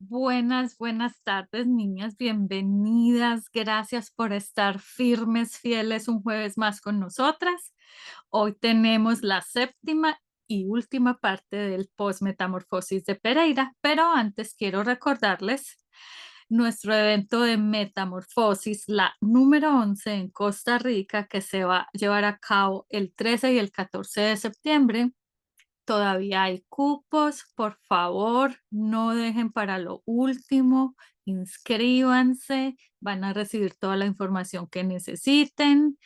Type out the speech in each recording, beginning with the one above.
Buenas tardes, niñas, bienvenidas. Gracias por estar firmes, fieles un jueves más con nosotras. Hoy tenemos la séptima y última parte del post-metamorfosis de Pereira, pero antes quiero recordarles nuestro evento de metamorfosis, la número 11 en Costa Rica, que se va a llevar a cabo el 13 y el 14 de septiembre. Todavía hay cupos, por favor, no dejen para lo último, inscríbanse, van a recibir toda la información que necesiten.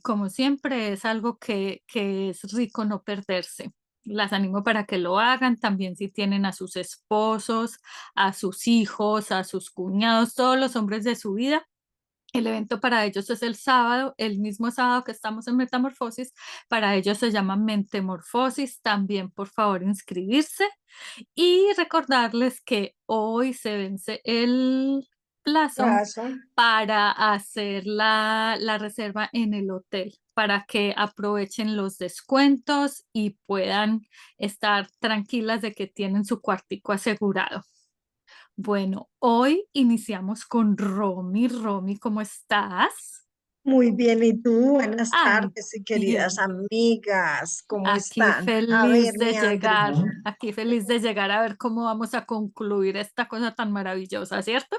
Como siempre, es algo que es rico no perderse. Las animo para que lo hagan, también si tienen a sus esposos, a sus hijos, a sus cuñados, todos los hombres de su vida. El evento para ellos es el sábado, el mismo sábado que estamos en Metamorfosis, para ellos se llama Mentemorfosis, también por favor inscribirse y recordarles que hoy se vence el plazo Razón. para hacer la reserva en el hotel, para que aprovechen los descuentos y puedan estar tranquilas de que tienen su cuartico asegurado. Bueno, hoy iniciamos con Romy. Romy, ¿cómo estás? Muy bien, ¿y tú? Buenas Ay, tardes, y queridas bien. amigas, ¿cómo están? A ver, mi André. Aquí feliz de llegar a ver cómo vamos a concluir esta cosa tan maravillosa, ¿cierto?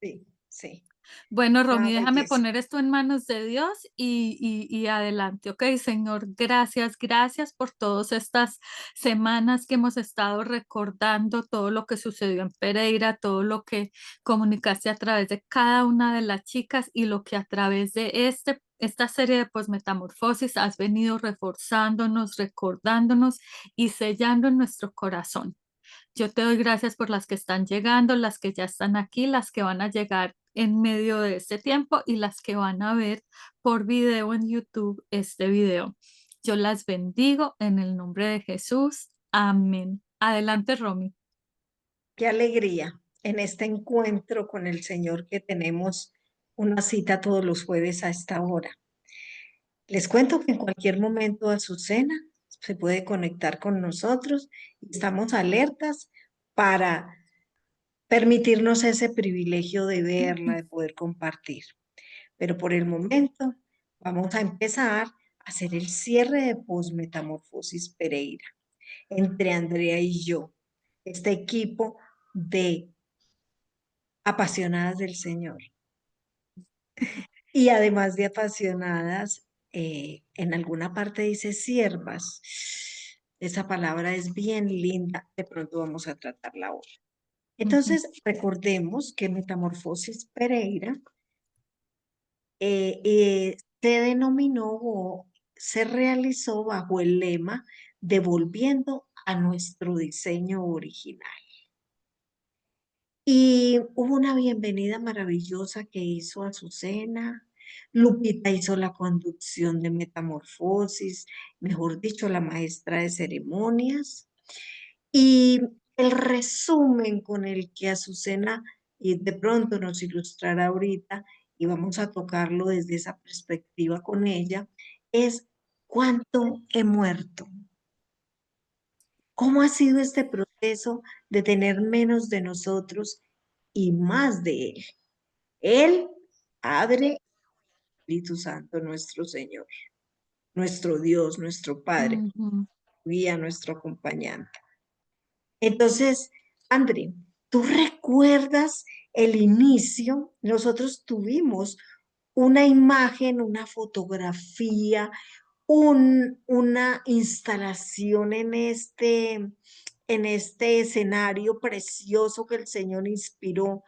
Sí, sí, Bueno, una Romy, déjame belleza. poner esto en manos de Dios y adelante, ¿ok? Señor, gracias por todas estas semanas que hemos estado recordando todo lo que sucedió en Pereira, todo lo que comunicaste a través de cada una de las chicas y lo que a través de esta serie de posmetamorfosis has venido reforzándonos, recordándonos y sellando en nuestro corazón. Yo te doy gracias por las que están llegando, las que ya están aquí, las que van a llegar en medio de este tiempo y las que van a ver por video en YouTube este video. Yo las bendigo en el nombre de Jesús. Amén. Adelante, Romy. Qué alegría en este encuentro con el Señor que tenemos una cita todos los jueves a esta hora. Les cuento que en cualquier momento Azucena se puede conectar con nosotros y estamos alertas para permitirnos ese privilegio de verla, de poder compartir. Pero por el momento vamos a empezar a hacer el cierre de Posmetamorfosis Pereira entre Andrea y yo, este equipo de apasionadas del Señor. Y además de apasionadas, en alguna parte dice siervas. Esa palabra es bien linda, de pronto vamos a tratarla hoy. Ujú. Entonces, recordemos que Metamorfosis Pereira se denominó o se realizó bajo el lema Devolviendo a nuestro diseño original. Y hubo una bienvenida maravillosa que hizo Azucena. Lupita hizo la conducción de Metamorfosis, mejor dicho, la maestra de ceremonias. Y el resumen con el que Azucena y de pronto nos ilustrará ahorita, y vamos a tocarlo desde esa perspectiva con ella, es cuánto he muerto. ¿Cómo ha sido este proceso de tener menos de nosotros y más de Él? Él, Padre, Espíritu Santo, nuestro Señor, nuestro Dios, nuestro Padre, Ujú. guía, nuestro acompañante. Entonces, André, ¿tú recuerdas el inicio? Nosotros tuvimos una imagen, una fotografía, una instalación en este escenario precioso que el Señor inspiró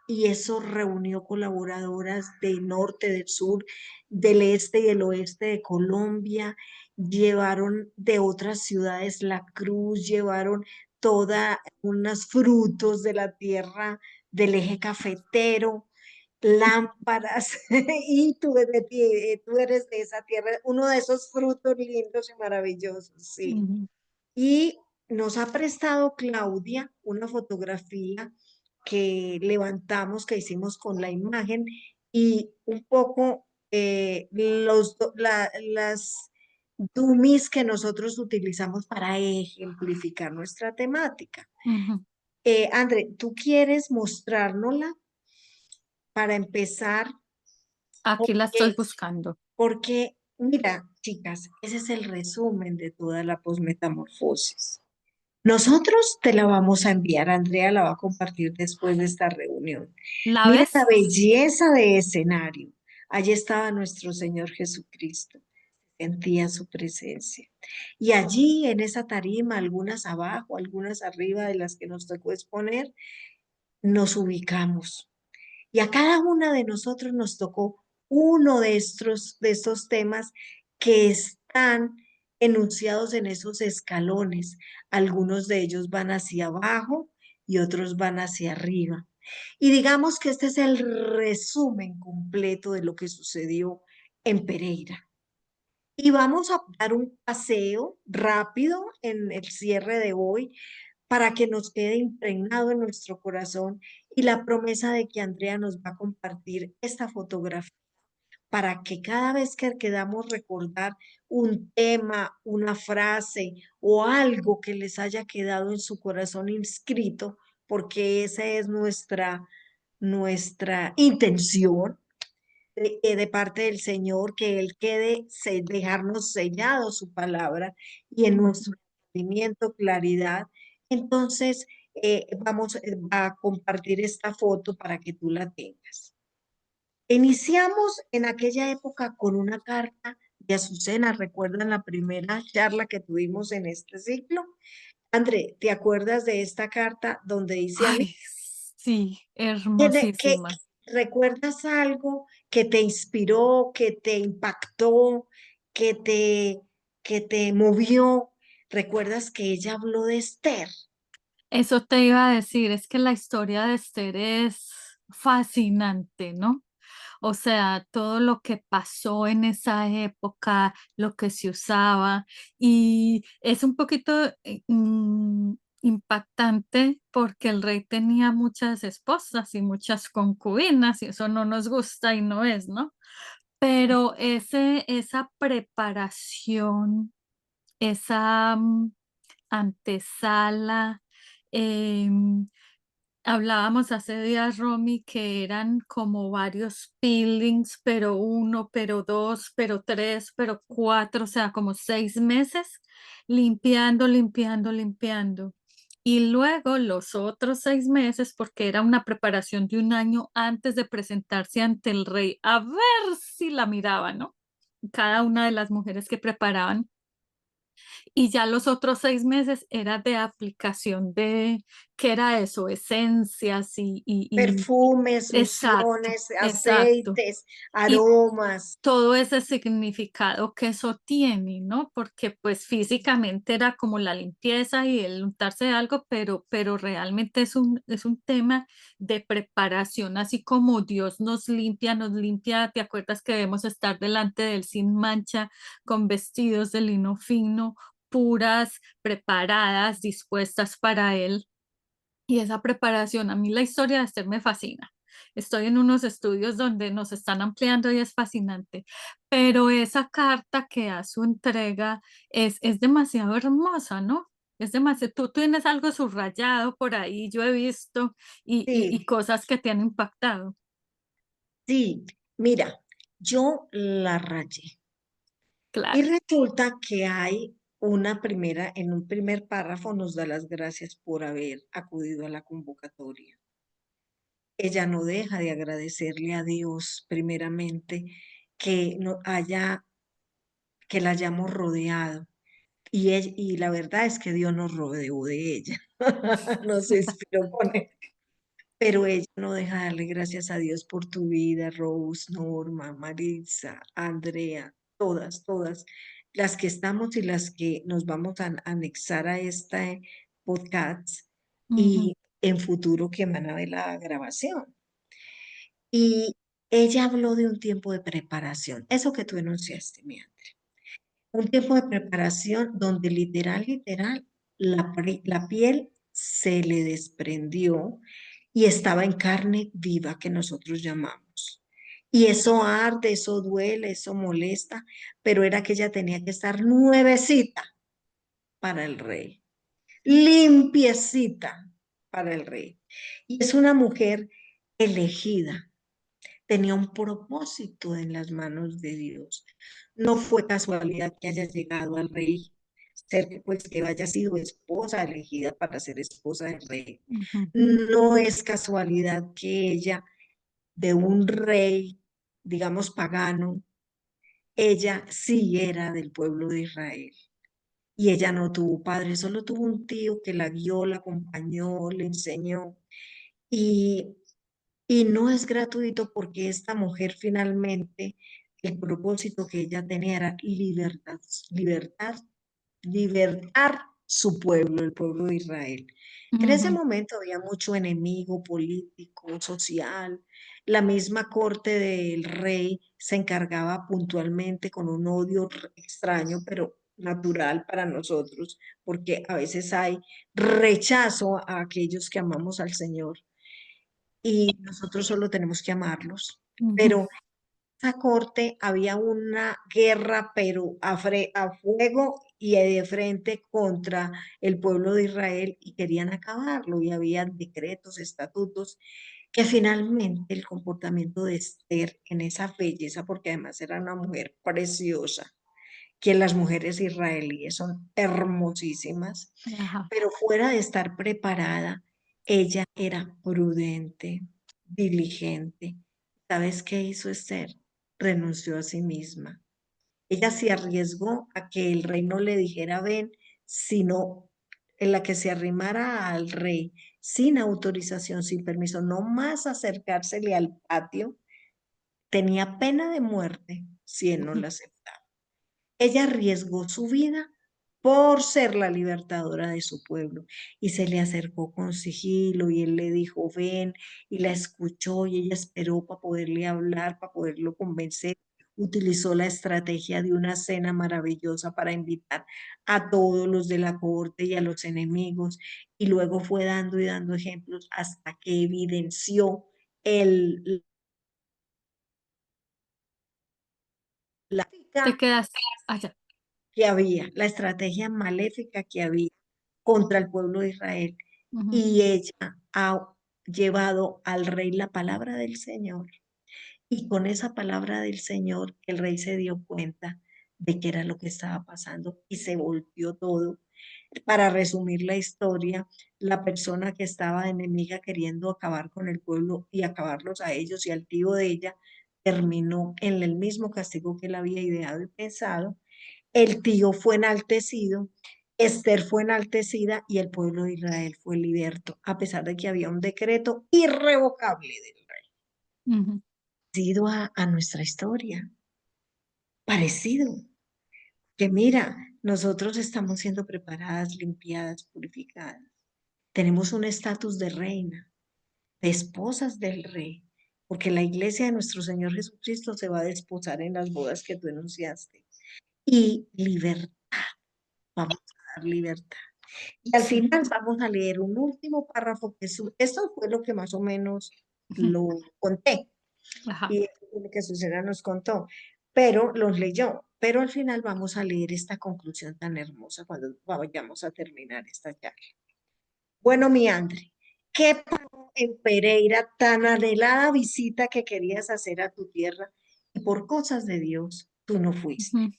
y eso reunió colaboradoras del norte, del sur, del este y del oeste de Colombia, llevaron de otras ciudades la cruz, llevaron todos unos frutos de la tierra del eje cafetero, lámparas, y tú eres de esa tierra, uno de esos frutos lindos y maravillosos, sí. Ujú. Y nos ha prestado Claudia una fotografía que levantamos, que hicimos con la imagen y un poco las dummies que nosotros utilizamos para ejemplificar nuestra temática. Ujú. André, ¿tú quieres mostrárnosla para empezar? Aquí la estoy Porque, buscando. porque, mira, chicas, ese es el resumen de toda la posmetamorfosis. Nosotros te la vamos a enviar, Andrea la va a compartir después de esta reunión. ¿La Mira la ves? belleza de escenario. Allí estaba nuestro Señor Jesucristo. Sentía su presencia. Y allí en esa tarima, algunas abajo, algunas arriba de las que nos tocó exponer, nos ubicamos. Y a cada una de nosotros nos tocó uno de estos temas que están enunciados en esos escalones. Algunos de ellos van hacia abajo y otros van hacia arriba. Y digamos que este es el resumen completo de lo que sucedió en Pereira. Y vamos a dar un paseo rápido en el cierre de hoy para que nos quede impregnado en nuestro corazón y la promesa de que Andrea nos va a compartir esta fotografía para que cada vez que queramos recordar un tema, una frase o algo que les haya quedado en su corazón inscrito, porque esa es nuestra intención de parte del Señor, que Él dejarnos sellado su palabra y en nuestro entendimiento, claridad. Entonces, vamos a compartir esta foto para que tú la tengas. Iniciamos en aquella época con una carta de Azucena. ¿Recuerdan la primera charla que tuvimos en este ciclo? André, ¿te acuerdas de esta carta donde dice a mí Ay, sí, que hermosísima. recuerdas algo que te inspiró, que te impactó, que te, que te movió? ¿Recuerdas que ella habló de Esther? Eso te iba a decir, es que la historia de Esther es fascinante, ¿no? O sea, todo lo que pasó en esa época, lo que se usaba, y es un poquito impactante porque el rey tenía muchas esposas y muchas concubinas, y eso no nos gusta y no es, ¿no? Pero esa preparación, esa antesala, em, hablábamos hace días, Romy, que eran como varios peelings, pero uno, pero dos, pero tres, pero cuatro, o sea, como 6 meses limpiando, limpiando, limpiando. Y luego los otros 6 meses, porque era una preparación de un año antes de presentarse ante el rey, a ver si la miraba, ¿no? Cada una de las mujeres que preparaban y ya los otros 6 meses era de aplicación de, ¿qué era eso? Esencias y Perfumes, exacto, lociones, exacto. aceites, Y aromas. todo ese significado que eso tiene, ¿no? Porque pues físicamente era como la limpieza y el untarse de algo, pero realmente es un tema de preparación, así como Dios nos limpia, ¿te acuerdas que debemos estar delante de Él sin mancha, con vestidos de lino fino, puras, preparadas, dispuestas para Él? Y esa preparación, a mí la historia de Esther me fascina. Estoy en unos estudios donde nos están ampliando y es fascinante, pero esa carta que a su entrega es demasiado hermosa, ¿no? Es demasiado, tú tienes algo subrayado por ahí, yo he visto, y Sí, cosas que te han impactado. sí, mira, yo la rayé. Y Claro. resulta que hay en un primer párrafo nos da las gracias por haber acudido a la convocatoria. Ella no deja de agradecerle a Dios primeramente que no haya, que la hayamos rodeado. Y la verdad es que Dios nos rodeó de ella, nos inspiró con él. Pero ella no deja de darle gracias a Dios por tu vida, Rose, Norma, Marisa, Andrea, todas, las que estamos y las que nos vamos a anexar a este podcast Ujú. y en futuro que van a ver la grabación. Y ella habló de un tiempo de preparación, eso que tú enunciaste, mía. Un tiempo de preparación donde literal, la piel se le desprendió y estaba en carne viva que nosotros llamamos. Y eso arde, eso duele, eso molesta, pero era que ella tenía que estar nuevecita para el rey, limpiecita para el rey. Y es una mujer elegida, tenía un propósito en las manos de Dios. No fue casualidad que haya llegado al rey, ser pues que haya sido esposa elegida para ser esposa del rey. Ujú, No es casualidad que ella, de un rey, digamos, pagano, ella sí era del pueblo de Israel. Y ella no tuvo padre, solo tuvo un tío que la guió, la acompañó, le enseñó. Y, y no es gratuito porque esta mujer finalmente, el propósito que ella tenía era libertad, libertad, libertar su pueblo, el pueblo de Israel. En ese ujú. momento había mucho enemigo político, social. La misma corte del rey se encargaba puntualmente con un odio extraño, pero natural para nosotros, porque a veces hay rechazo a aquellos que amamos al Señor y nosotros solo tenemos que amarlos. Ujú. Pero esa corte había una guerra, pero a fuego y de frente contra el pueblo de Israel y querían acabarlo y había decretos, estatutos, que finalmente el comportamiento de Esther en esa belleza, porque además era una mujer preciosa, que las mujeres israelíes son hermosísimas, Ajá. pero fuera de estar preparada, ella era prudente, diligente. ¿Sabes qué hizo Esther? Renunció a sí misma. Ella se arriesgó a que el rey no le dijera ven, sino en la que se arrimara al rey sin autorización, sin permiso, no más acercársele al patio, tenía pena de muerte si él no Ujú. la aceptaba. Ella arriesgó su vida por ser la libertadora de su pueblo y se le acercó con sigilo y él le dijo, ven, y la escuchó y ella esperó para poderle hablar, para poderlo convencer. Utilizó la estrategia de una cena maravillosa para invitar a todos los de la corte y a los enemigos y luego fue dando y dando ejemplos hasta que evidenció el, la Te táctica quedas allá. que había, la estrategia maléfica que había contra el pueblo de Israel. Ujú. Y ella ha llevado al rey la palabra del Señor. Y con esa palabra del Señor, el rey se dio cuenta de qué era lo que estaba pasando y se volteó todo. Para resumir la historia, la persona que estaba enemiga queriendo acabar con el pueblo y acabarlos a ellos y al tío de ella, terminó en el mismo castigo que él había ideado y pensado. El tío fue enaltecido, Esther fue enaltecida y el pueblo de Israel fue liberto, a pesar de que había un decreto irrevocable del rey. Ujú. Parecido a nuestra historia, parecido, que mira, nosotros estamos siendo preparadas, limpiadas, purificadas. Tenemos un estatus de reina, de esposas del rey, porque la iglesia de nuestro Señor Jesucristo se va a desposar en las bodas que tú enunciaste. Y libertad, vamos a dar libertad. Y al Sí. final vamos a leer un último párrafo que esto fue lo que más o menos Ujú. lo conté Ajá. y lo que Susana nos contó, pero los leyó. Pero al final vamos a leer esta conclusión tan hermosa cuando vayamos a terminar esta charla. Bueno, mi André, ¿qué pasó en Pereira tan anhelada visita que querías hacer a tu tierra y por cosas de Dios tú no fuiste? Ujú.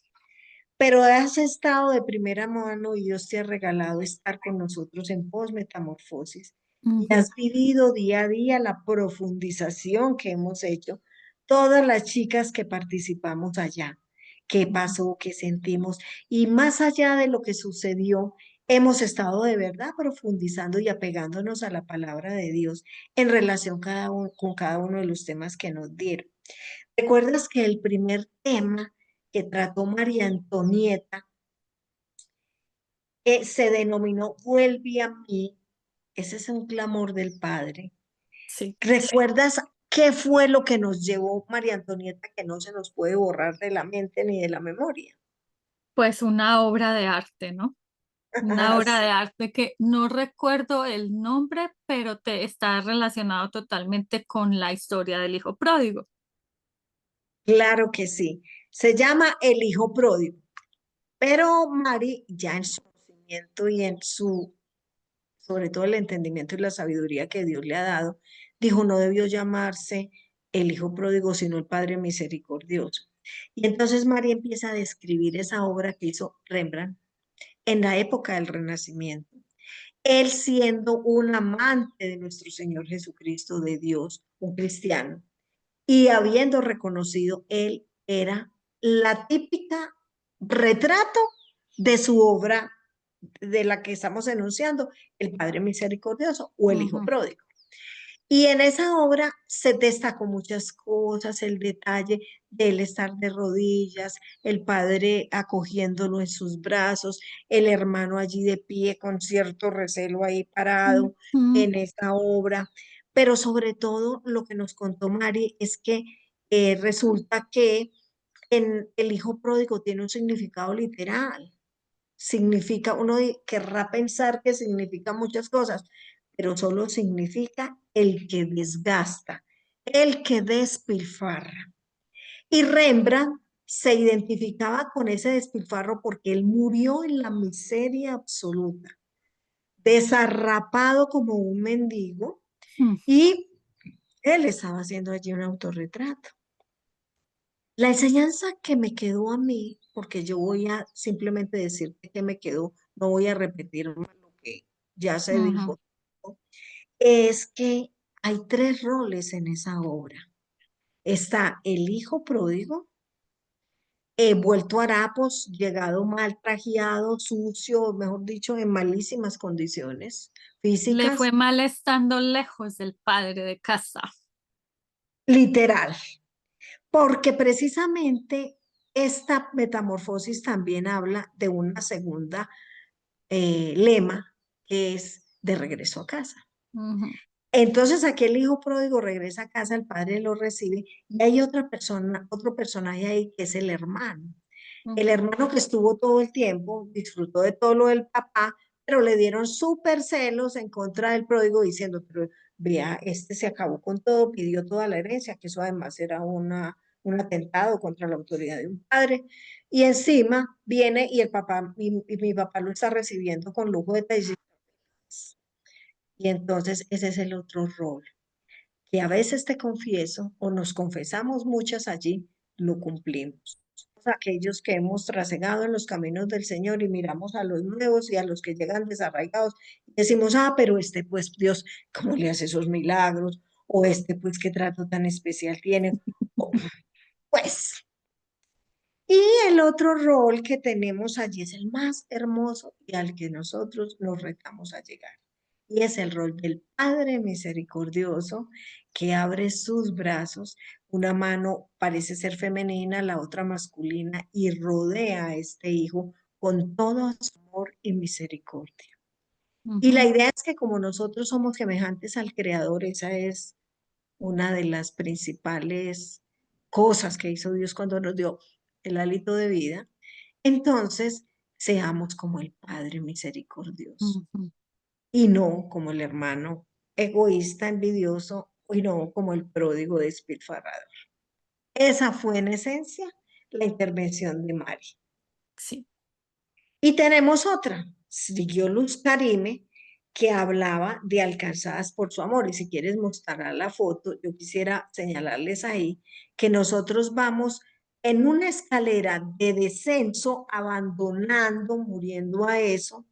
Pero has estado de primera mano y Dios te ha regalado estar con nosotros en posmetamorfosis y Ujú. has vivido día a día la profundización que hemos hecho todas las chicas que participamos allá. ¿Qué Ujú. pasó? ¿Qué sentimos? Y más allá de lo que sucedió, hemos estado de verdad profundizando y apegándonos a la palabra de Dios en relación con cada uno de los temas que nos dieron. ¿Recuerdas que el primer tema que trató María Antonieta se denominó Vuelve a mí? Ese es un clamor del Padre. Sí. ¿Recuerdas qué fue lo que nos llevó María Antonieta que no se nos puede borrar de la mente ni de la memoria? Pues una obra de arte, ¿no? Una obra de arte que no recuerdo el nombre, pero te está relacionado totalmente con la historia del hijo pródigo. Claro que sí. Se llama El Hijo Pródigo. Pero Mari, ya en su conocimiento y en su sobre todo el entendimiento y la sabiduría que Dios le ha dado, dijo, no debió llamarse el hijo pródigo, sino el Padre misericordioso. Y entonces María empieza a describir esa obra que hizo Rembrandt en la época del Renacimiento. Él siendo un amante de nuestro Señor Jesucristo, de Dios, un cristiano, y habiendo reconocido, él era la típica retrato de su obra de la que estamos enunciando, el Padre Misericordioso o el Hijo Ujú, Pródigo. Y en esa obra se destacó muchas cosas, el detalle de él estar de rodillas, el padre acogiéndolo en sus brazos, el hermano allí de pie con cierto recelo ahí parado ujú, en esa obra. Pero sobre todo lo que nos contó Mari es que resulta que en el hijo pródigo tiene un significado literal. Significa, uno querrá pensar que significa muchas cosas, pero solo significa el que desgasta, el que despilfarra. Y Rembrandt se identificaba con ese despilfarro porque él murió en la miseria absoluta, desarrapado como un mendigo, ujú. y él estaba haciendo allí un autorretrato. La enseñanza que me quedó a mí, porque yo voy a simplemente decirte que me quedó, no voy a repetir más lo que ya se Ujú. dijo, es que hay tres roles en esa obra. Está el hijo pródigo, vuelto harapos, llegado mal trajeado, sucio, mejor dicho, en malísimas condiciones Le fue físicas, mal estando lejos del padre de casa. literal, porque precisamente esta metamorfosis también habla de una segunda lema que es de regreso a casa. Ujú, Entonces aquel hijo pródigo regresa a casa, el padre lo recibe y hay otra persona, otro personaje ahí que es el hermano. El ujú. hermano que estuvo todo el tiempo, disfrutó de todo lo del papá, pero le dieron súper celos en contra del pródigo diciendo, pero vea, este se acabó con todo, pidió toda la herencia, que eso además era un atentado contra la autoridad de un padre. Y encima viene y el papá, y mi papá lo está recibiendo con lujo de detalles. Y entonces ese es el otro rol, que a veces te confieso, o nos confesamos muchas allí, lo cumplimos. Aquellos que hemos trasegado en los caminos del Señor y miramos a los nuevos y a los que llegan desarraigados, y decimos, ah, pero este pues Dios, ¿cómo le hace esos milagros? O este pues qué trato tan especial tiene. O, pues, y el otro rol que tenemos allí es el más hermoso y al que nosotros nos retamos a llegar. Y es el rol del Padre misericordioso que abre sus brazos, una mano parece ser femenina, la otra masculina, y rodea a este hijo con todo su amor y misericordia. Y la Ujú, idea es que como nosotros somos semejantes al Creador, esa es una de las principales cosas que hizo Dios cuando nos dio el hálito de vida. Entonces, seamos como el Padre misericordioso ujú. y no como el hermano egoísta, envidioso y no como el pródigo despilfarrador. Esa fue en esencia la intervención de Mari. Sí. Y tenemos otra, siguió Luz Karime, que hablaba de alcanzadas por su amor. Y si quieres mostrar la foto, yo quisiera señalarles ahí que nosotros vamos en una escalera de descenso, abandonando, muriendo a eso,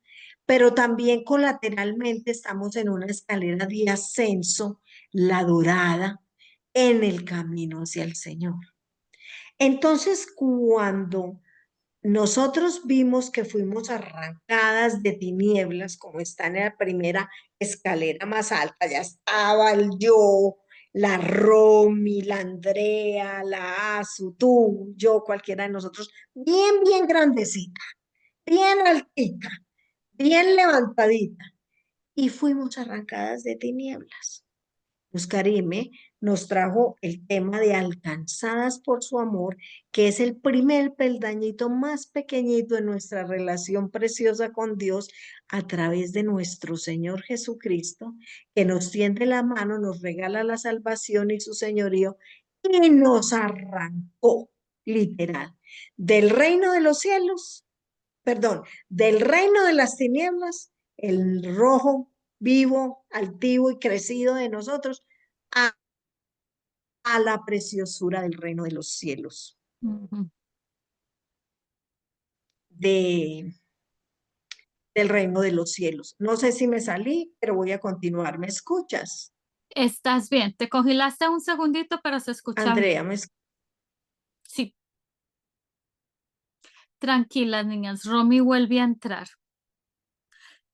pero también colateralmente estamos en una escalera de ascenso, la dorada, en el camino hacia el Señor. Entonces, cuando nosotros vimos que fuimos arrancadas de tinieblas, como está en la primera escalera más alta, ya estaba el yo, la Romy, la Andrea, la Azu, tú, yo, cualquiera de nosotros, bien, bien grandecita, bien altita, bien levantadita, y fuimos arrancadas de tinieblas. Luz Karime nos trajo el tema de alcanzadas por su amor, que es el primer peldañito más pequeñito en nuestra relación preciosa con Dios a través de nuestro Señor Jesucristo, que nos tiende la mano, nos regala la salvación y su señorío y nos arrancó, literal, del reino de los cielos, perdón, del reino de las tinieblas, el rojo. vivo, altivo y crecido de nosotros a la preciosura del reino de los cielos, Ujú. de, del reino de los cielos. No sé si me salí, pero voy a continuar. ¿Me escuchas? Estás bien, te congilaste un segundito, pero se escucha Andrea, bien. ¿me Sí, tranquilas, niñas. Romy vuelve a entrar.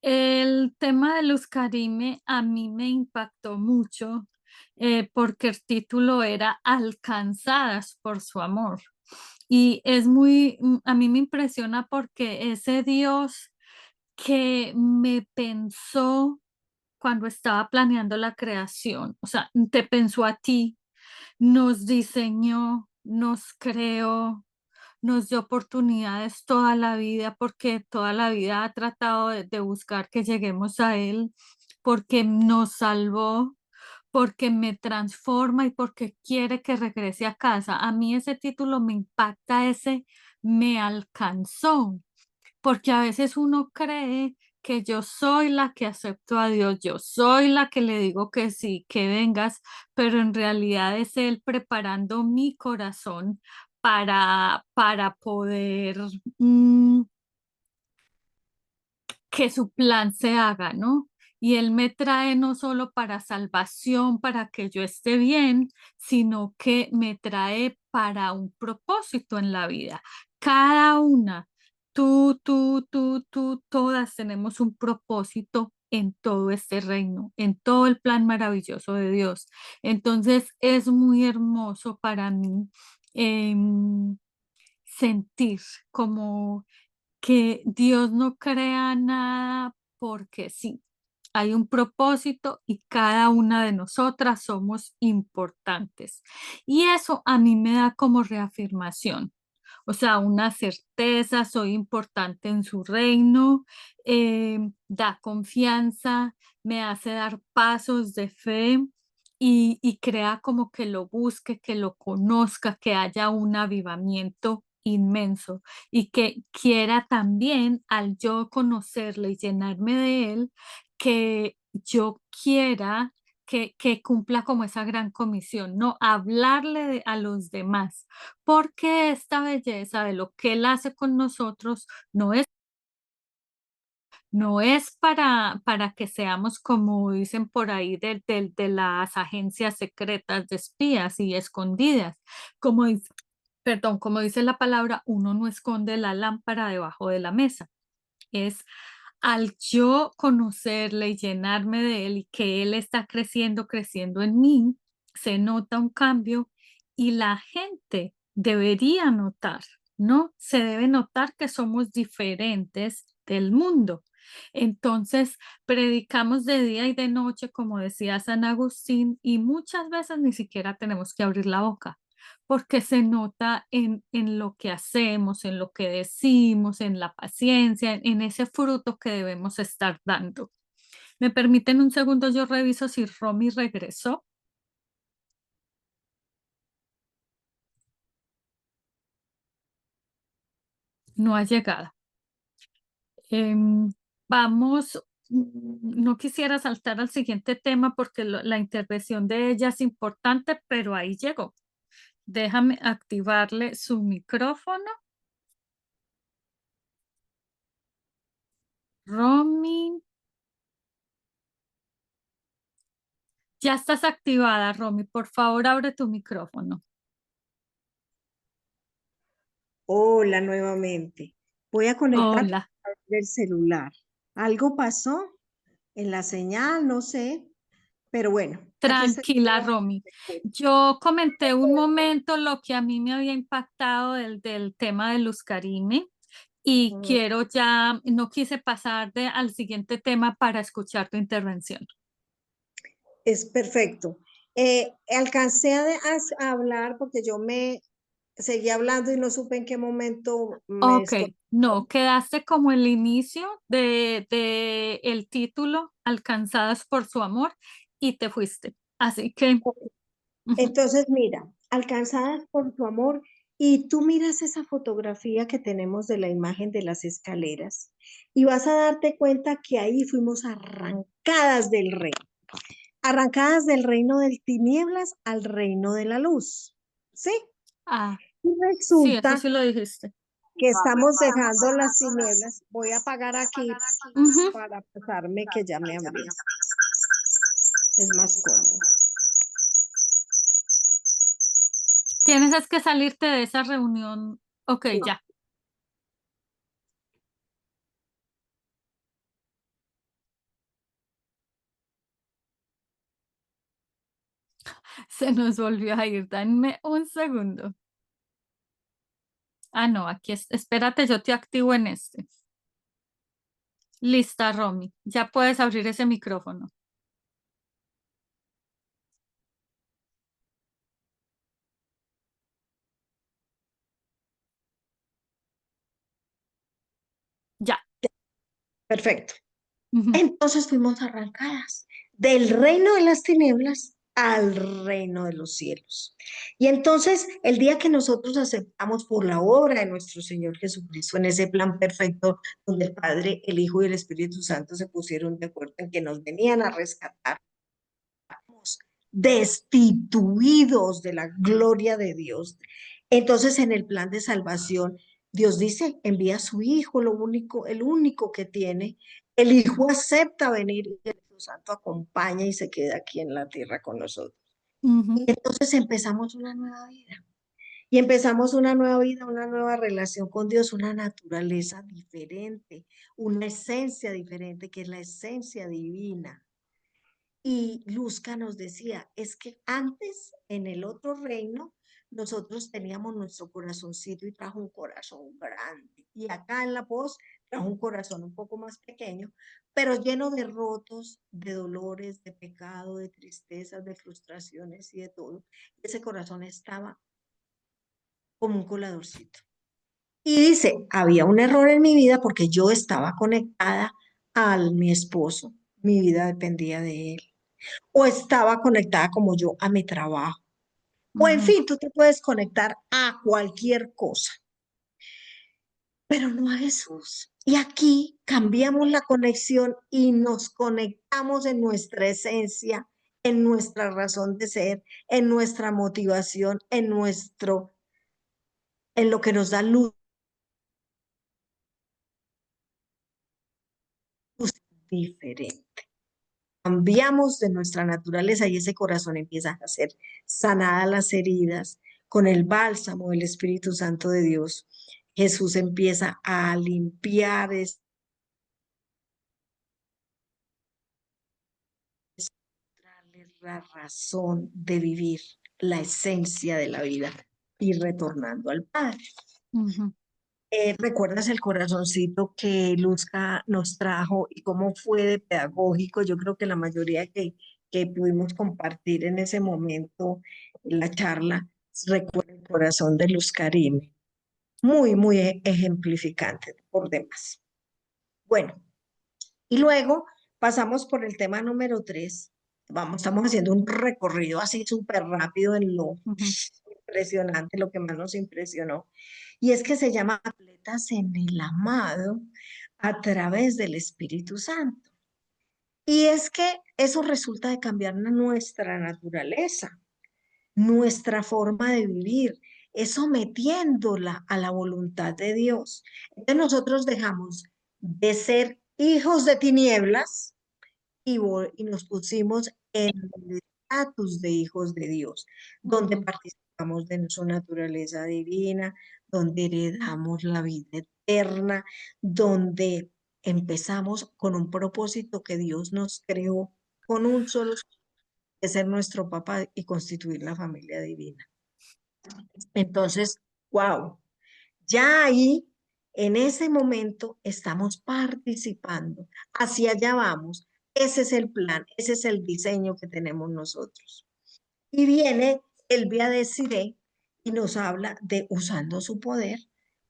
El tema de Luz Karime a mí me impactó mucho porque el título era Alcanzadas por su amor. Y es a mí me impresiona porque ese Dios que me pensó cuando estaba planeando la creación, o sea, te pensó a ti, nos diseñó, nos creó, nos dio oportunidades toda la vida, porque toda la vida ha tratado de buscar que lleguemos a Él, porque nos salvó, porque me transforma y porque quiere que regrese a casa. A mí ese título me impacta, ese me alcanzó, porque a veces uno cree que yo soy la que acepto a Dios, yo soy la que le digo que sí, que vengas, pero en realidad es Él preparando mi corazón para poder que su plan se haga, ¿no? Y Él me trae no solo para salvación, para que yo esté bien, sino que me trae para un propósito en la vida. Cada una, tú, todas tenemos un propósito en todo este reino, en todo el plan maravilloso de Dios. Entonces es muy hermoso para mí em, sentir como que Dios no crea nada porque sí. Hay un propósito y cada una de nosotras somos importantes. Y eso a mí me da como reafirmación, o sea, una certeza, soy importante en su reino, da confianza, me hace dar pasos de fe y crea como que lo busque, que lo conozca, que haya un avivamiento inmenso y que quiera también al yo conocerle y llenarme de él, que yo quiera que cumpla como esa gran comisión, ¿no? Hablarle a los demás, porque esta belleza de lo que él hace con nosotros no es para que seamos, como dicen por ahí, de las agencias secretas de espías y escondidas, como como dice la palabra, uno no esconde la lámpara debajo de la mesa. Es al yo conocerle y llenarme de él y que él está creciendo, creciendo en mí, se nota un cambio y la gente debería notar, ¿no? Se debe notar que somos diferentes del mundo. Entonces, predicamos de día y de noche, como decía San Agustín, y muchas veces ni siquiera tenemos que abrir la boca porque se nota en lo que hacemos, en lo que decimos, en la paciencia, en ese fruto que debemos estar dando. ¿Me permiten un segundo? Yo reviso si Romy regresó. No ha llegado. Em, vamos, no quisiera saltar al siguiente tema porque la intervención de ella es importante, pero ahí llegó. Déjame activarle su micrófono. Romy, ya estás activada, Romy. Por favor, abre tu micrófono. Hola nuevamente. Voy a conectar Hola, el celular. ¿Algo pasó en la señal? No sé, pero bueno, aquí estoy tranquila, nuevamente. Romy. Yo comenté un momento lo que a mí me había impactado del tema de Luz Karime y Mm, quiero ya, no quise pasar al siguiente tema para escuchar tu intervención. Es perfecto. Alcancé a hablar porque yo me seguí hablando y no supe en qué momento me Ok, desconecté. no, quedaste como el inicio de el título, Alcanzadas por su amor, y te fuiste. Así que, ujú, Entonces, mira, alcanzadas por tu amor. Y tú miras esa fotografía que tenemos de la imagen de las escaleras y vas a darte cuenta que ahí fuimos arrancadas del reino de tinieblas al reino de la luz. ¿Sí? Ah, Y sí, eso resulta sí lo dijiste. que estamos dejando las tinieblas. Voy a apagar aquí Ujú. para pasarme que ya me abrí. Es más cómodo. Tienes es que salirte de esa reunión. Ok, Sí. ya. Se nos volvió a ir. Dame un segundo. Ah, no, aquí es. Espérate, yo te activo en este. Lista, Romy. Ya puedes abrir ese micrófono. Ya. Perfecto. Ujú, Entonces fuimos arrancadas del reino de las tinieblas al reino de los cielos. Y entonces el día que nosotros aceptamos por la obra de nuestro Señor Jesucristo en ese plan perfecto donde el Padre, el Hijo y el Espíritu Santo se pusieron de acuerdo en que nos venían a rescatar, destituidos de la gloria de Dios. Entonces, en el plan de salvación, Dios dice, envía a su Hijo, lo único, el único que tiene. El Hijo acepta venir y el Espíritu Santo acompaña y se queda aquí en la tierra con nosotros. ujú, Y entonces empezamos una nueva vida. Y empezamos una nueva vida, una nueva relación con Dios, una naturaleza diferente, una esencia diferente, que es la esencia divina. Y Luzca nos decía, es que antes en el otro reino nosotros teníamos nuestro corazoncito y trajo un corazón grande. Y acá en la voz trajo un corazón un poco más pequeño, pero lleno de rotos, de dolores, de pecado, de tristezas, de frustraciones y de todo. Ese corazón estaba como un coladorcito. Y dice, había un error en mi vida porque yo estaba conectada a mi esposo. Mi vida dependía de él o estaba conectada como yo a mi trabajo. O en ujú, fin, tú te puedes conectar a cualquier cosa, pero no a Jesús. Y aquí cambiamos la conexión y nos conectamos en nuestra esencia, en nuestra razón de ser, en nuestra motivación, en lo que nos da luz diferente. Cambiamos de nuestra naturaleza y ese corazón empieza a ser sanadas las heridas con el bálsamo del Espíritu Santo de Dios. Jesús empieza a limpiar la razón de vivir, la esencia de la vida y retornando al Padre. ujú. ¿Recuerdas el corazoncito que Luzca nos trajo y cómo fue de pedagógico? Yo creo que la mayoría que pudimos compartir en ese momento, en la charla, recuerda el corazón de Luz Karim. Muy, muy ejemplificante por demás. Bueno, y luego pasamos por el tema número 3. Estamos haciendo un recorrido así súper rápido en lo Ujú, impresionante, lo que más nos impresionó. Y es que se llama Atletas en el Amado a través del Espíritu Santo. Y es que eso resulta de cambiar nuestra naturaleza, nuestra forma de vivir, es sometiéndola a la voluntad de Dios. Entonces nosotros dejamos de ser hijos de tinieblas y nos pusimos en el estatus de hijos de Dios, donde ujú. participamos de su naturaleza divina, donde heredamos la vida eterna, donde empezamos con un propósito que Dios nos creó, con un solo, de ser nuestro papá y constituir la familia divina. Entonces, wow, ya ahí, en ese momento, estamos participando. Hacia allá vamos. Ese es el plan, ese es el diseño que tenemos nosotros. Y viene Elvia Desiré y nos habla de usando su poder,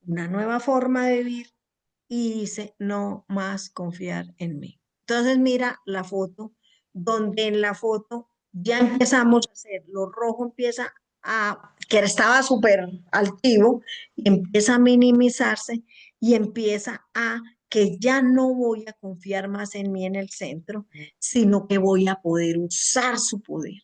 una nueva forma de vivir y dice, no más confiar en mí. Entonces mira la foto, donde en la foto ya empezamos a hacer, lo rojo empieza a que estaba súper altivo, y empieza a minimizarse y empieza a que ya no voy a confiar más en mí en el centro, sino que voy a poder usar su poder.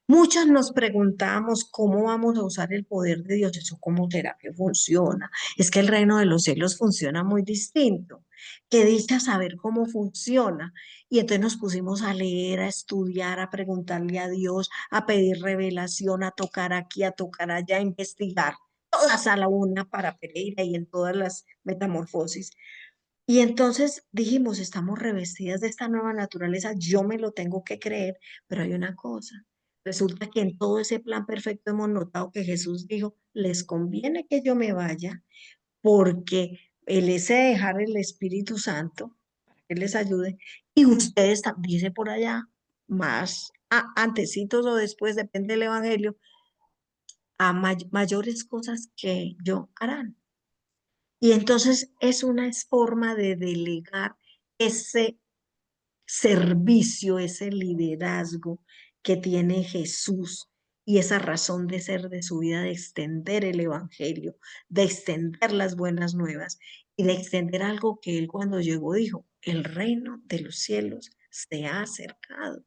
Muchos nos preguntamos cómo vamos a usar el poder de Dios, eso cómo será que funciona. Es que el reino de los cielos funciona muy distinto. Qué dicha saber cómo funciona. Y entonces nos pusimos a leer, a estudiar, a preguntarle a Dios, a pedir revelación, a tocar aquí, a tocar allá, a investigar. Todas a la una para Pereira y en todas las metamorfosis. Y entonces dijimos, estamos revestidas de esta nueva naturaleza, yo me lo tengo que creer, pero hay una cosa. Resulta que en todo ese plan perfecto hemos notado que Jesús dijo, les conviene que yo me vaya porque él ese dejar el Espíritu Santo para que les ayude y ustedes, dice por allá, más antecitos o después, depende del Evangelio, a mayores cosas que yo harán. Y entonces es una forma de delegar ese servicio, ese liderazgo que tiene Jesús y esa razón de ser de su vida, de extender el evangelio, de extender las buenas nuevas y de extender algo que él cuando llegó dijo, el reino de los cielos se ha acercado.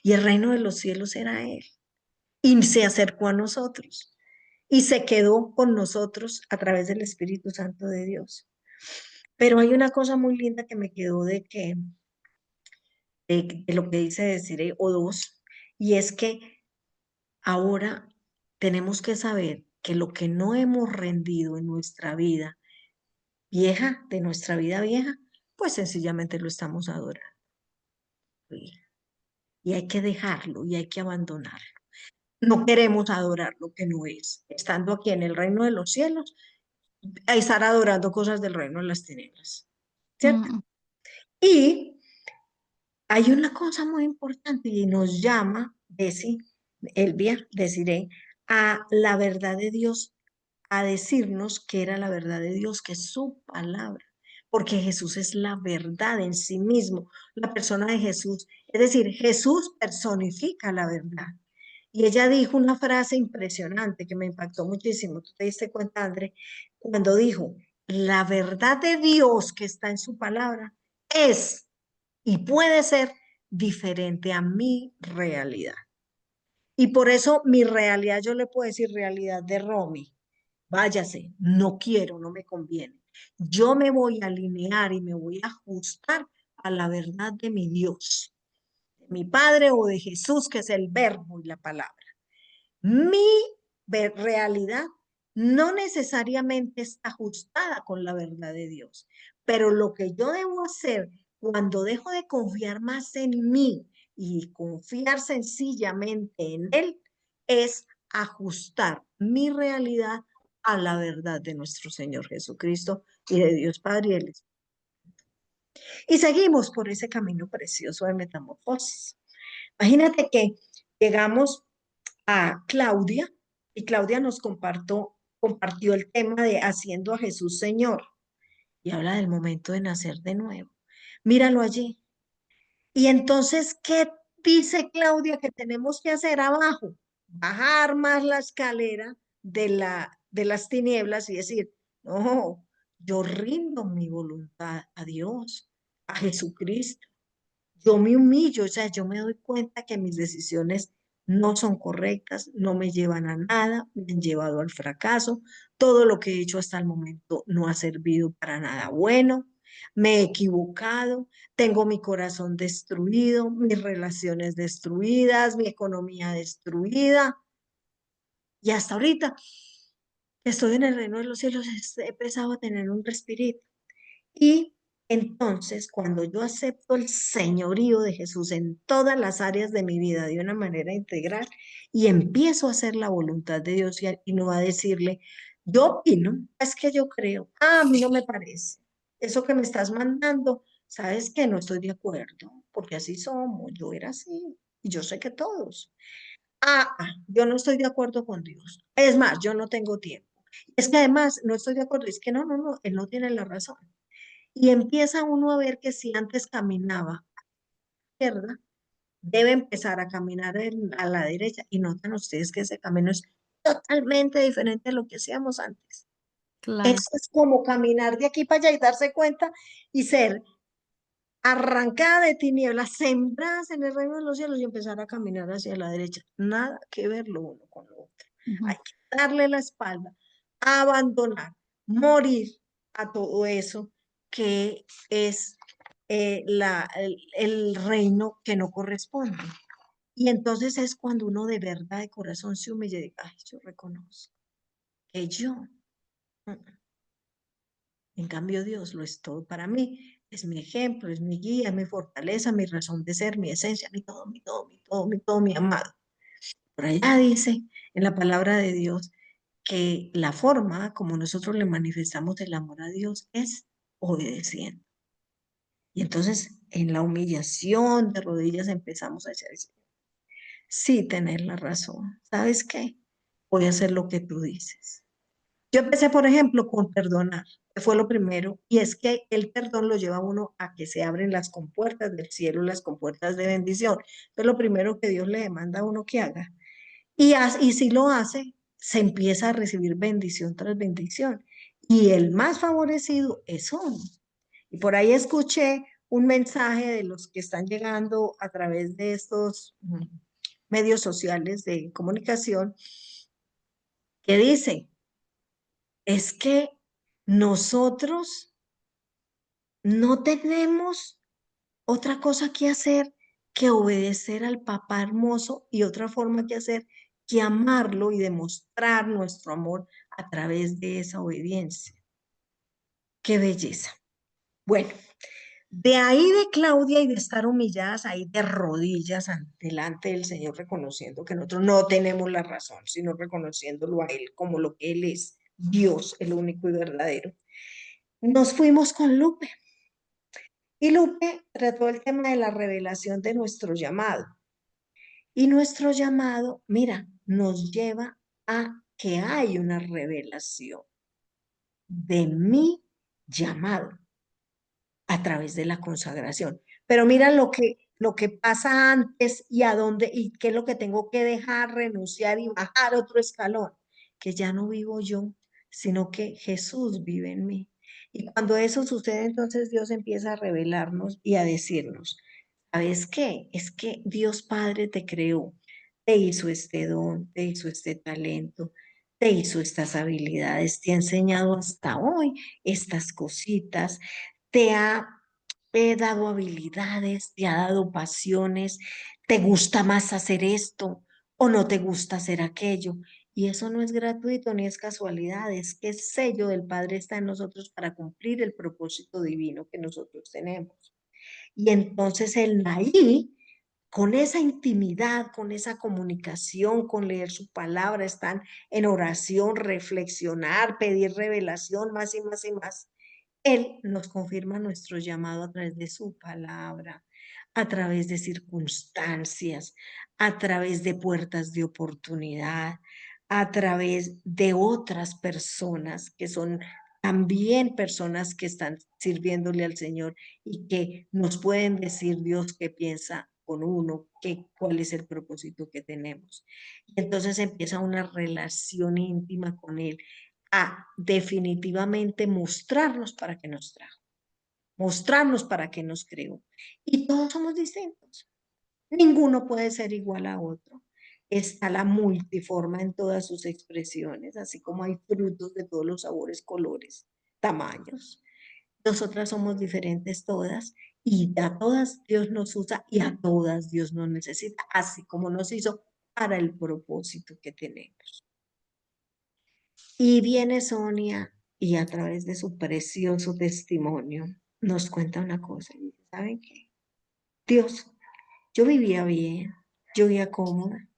Y el reino de los cielos era él. Y se acercó a nosotros y se quedó con nosotros a través del Espíritu Santo de Dios. Pero hay una cosa muy linda que me quedó de lo que dice Desiree o dos, y es que ahora tenemos que saber que lo que no hemos rendido en nuestra vida vieja, de nuestra vida vieja, pues sencillamente lo estamos adorando. Y hay que dejarlo y hay que abandonarlo. No queremos adorar lo que no es. Estando aquí en el reino de los cielos, a estar adorando cosas del reino de las tinieblas. ¿Cierto? Mm, Y hay una cosa muy importante y nos llama, Elvia, deciré, a la verdad de Dios, a decirnos que era la verdad de Dios, que es su palabra, porque Jesús es la verdad en sí mismo, la persona de Jesús. Es decir, Jesús personifica la verdad. Y ella dijo una frase impresionante que me impactó muchísimo. ¿Tú te diste cuenta, André? Cuando dijo, la verdad de Dios que está en su palabra es y puede ser diferente a mi realidad. Y por eso mi realidad, yo le puedo decir realidad de Romy, váyase, no quiero, no me conviene. Yo me voy a alinear y me voy a ajustar a la verdad de mi Dios, de mi Padre o de Jesús, que es el verbo y la palabra. Mi realidad no necesariamente está ajustada con la verdad de Dios, pero lo que yo debo hacer cuando dejo de confiar más en mí y confiar sencillamente en Él es ajustar mi realidad a la verdad de nuestro Señor Jesucristo y de Dios Padre y del Espíritu. Y seguimos por ese camino precioso de metamorfosis. Imagínate que llegamos a Claudia y Claudia nos compartió el tema de haciendo a Jesús Señor y habla del momento de nacer de nuevo. Míralo allí. Y entonces, ¿qué dice Claudia que tenemos que hacer abajo? Bajar más la escalera de las tinieblas y decir, no, yo rindo mi voluntad a Dios, a Jesucristo. Yo me humillo, o sea, yo me doy cuenta que mis decisiones no son correctas, no me llevan a nada, me han llevado al fracaso, todo lo que he hecho hasta el momento no ha servido para nada bueno, me he equivocado, tengo mi corazón destruido, mis relaciones destruidas, mi economía destruida, y hasta ahorita estoy en el reino de los cielos, he empezado a tener un respirito. Y entonces, cuando yo acepto el señorío de Jesús en todas las áreas de mi vida de una manera integral y empiezo a hacer la voluntad de Dios y no a decirle, yo opino, es que yo creo, a mí no me parece, eso que me estás mandando, sabes que no estoy de acuerdo, porque así somos, yo era así, y yo sé que todos. Yo no estoy de acuerdo con Dios. Es más, yo no tengo tiempo. Es que además no estoy de acuerdo, es que no, él no tiene la razón. Y empieza uno a ver que si antes caminaba a la izquierda, debe empezar a caminar a la derecha. Y notan ustedes que ese camino es totalmente diferente a lo que hacíamos antes. Claro. Eso es como caminar de aquí para allá y darse cuenta y ser arrancada de tinieblas, sembradas en el reino de los cielos y empezar a caminar hacia la derecha. Nada que ver lo uno con lo otro. Hay Ujú. que darle la espalda, abandonar, morir a todo eso que es el reino que no corresponde. Y entonces es cuando uno de verdad, de corazón, se humilla y dice, ay, yo reconozco que yo, mm, en cambio Dios lo es todo para mí, es mi ejemplo, es mi guía, mi fortaleza, mi razón de ser, mi esencia, mi todo, mi todo, mi todo, mi todo, mi amado. Por allá dice en la palabra de Dios que la forma como nosotros le manifestamos el amor a Dios es obedeciendo. Y entonces en la humillación de rodillas empezamos a decir, sí, tener la razón. ¿Sabes qué? Voy a hacer lo que tú dices. Yo empecé, por ejemplo, con perdonar, que fue lo primero, y es que el perdón lo lleva a uno a que se abren las compuertas del cielo, las compuertas de bendición. Es lo primero que Dios le demanda a uno que haga. Y si lo hace, se empieza a recibir bendición tras bendición. Y el más favorecido es uno. Y por ahí escuché un mensaje de los que están llegando a través de estos medios sociales de comunicación que dice, es que nosotros no tenemos otra cosa que hacer que obedecer al papá hermoso y otra forma que hacer que amarlo y demostrar nuestro amor a través de esa obediencia. Qué belleza. Bueno, de ahí de Claudia y de estar humilladas ahí de rodillas delante del Señor, reconociendo que nosotros no tenemos la razón, sino reconociéndolo a Él como lo que Él es, Dios, el único y verdadero. Nos fuimos con Lupe. Y Lupe trató el tema de la revelación de nuestro llamado. Y nuestro llamado, mira, nos lleva a que hay una revelación de mi llamado a través de la consagración. Pero mira lo que pasa antes y a dónde y qué es lo que tengo que dejar, renunciar y bajar otro escalón, que ya no vivo yo, sino que Jesús vive en mí. Y cuando eso sucede, entonces Dios empieza a revelarnos y a decirnos, ¿sabes qué? Es que Dios Padre te creó, te hizo este don, te hizo este talento, te hizo estas habilidades, te ha enseñado hasta hoy estas cositas, te ha dado habilidades, te ha dado pasiones, te gusta más hacer esto o no te gusta hacer aquello. Y eso no es gratuito ni es casualidad, es que el sello del Padre está en nosotros para cumplir el propósito divino que nosotros tenemos. Y entonces el ahí, con esa intimidad, con esa comunicación, con leer su palabra, están en oración, reflexionar, pedir revelación más y más y más. Él nos confirma nuestro llamado a través de su palabra, a través de circunstancias, a través de puertas de oportunidad, a través de otras personas que son también personas que están sirviéndole al Señor y que nos pueden decir Dios qué piensa con uno, cuál es el propósito que tenemos. Y entonces empieza una relación íntima con Él a definitivamente mostrarnos para qué nos trajo, mostrarnos para qué nos creó. Y todos somos distintos. Ninguno puede ser igual a otro. Está la multiforma en todas sus expresiones, así como hay frutos de todos los sabores, colores, tamaños. Nosotras somos diferentes todas y a todas Dios nos usa y a todas Dios nos necesita, así como nos hizo para el propósito que tenemos. Y viene Sonia y a través de su precioso testimonio nos cuenta una cosa. Y dice, ¿saben qué? Dios, yo vivía bien, yo vivía cómoda.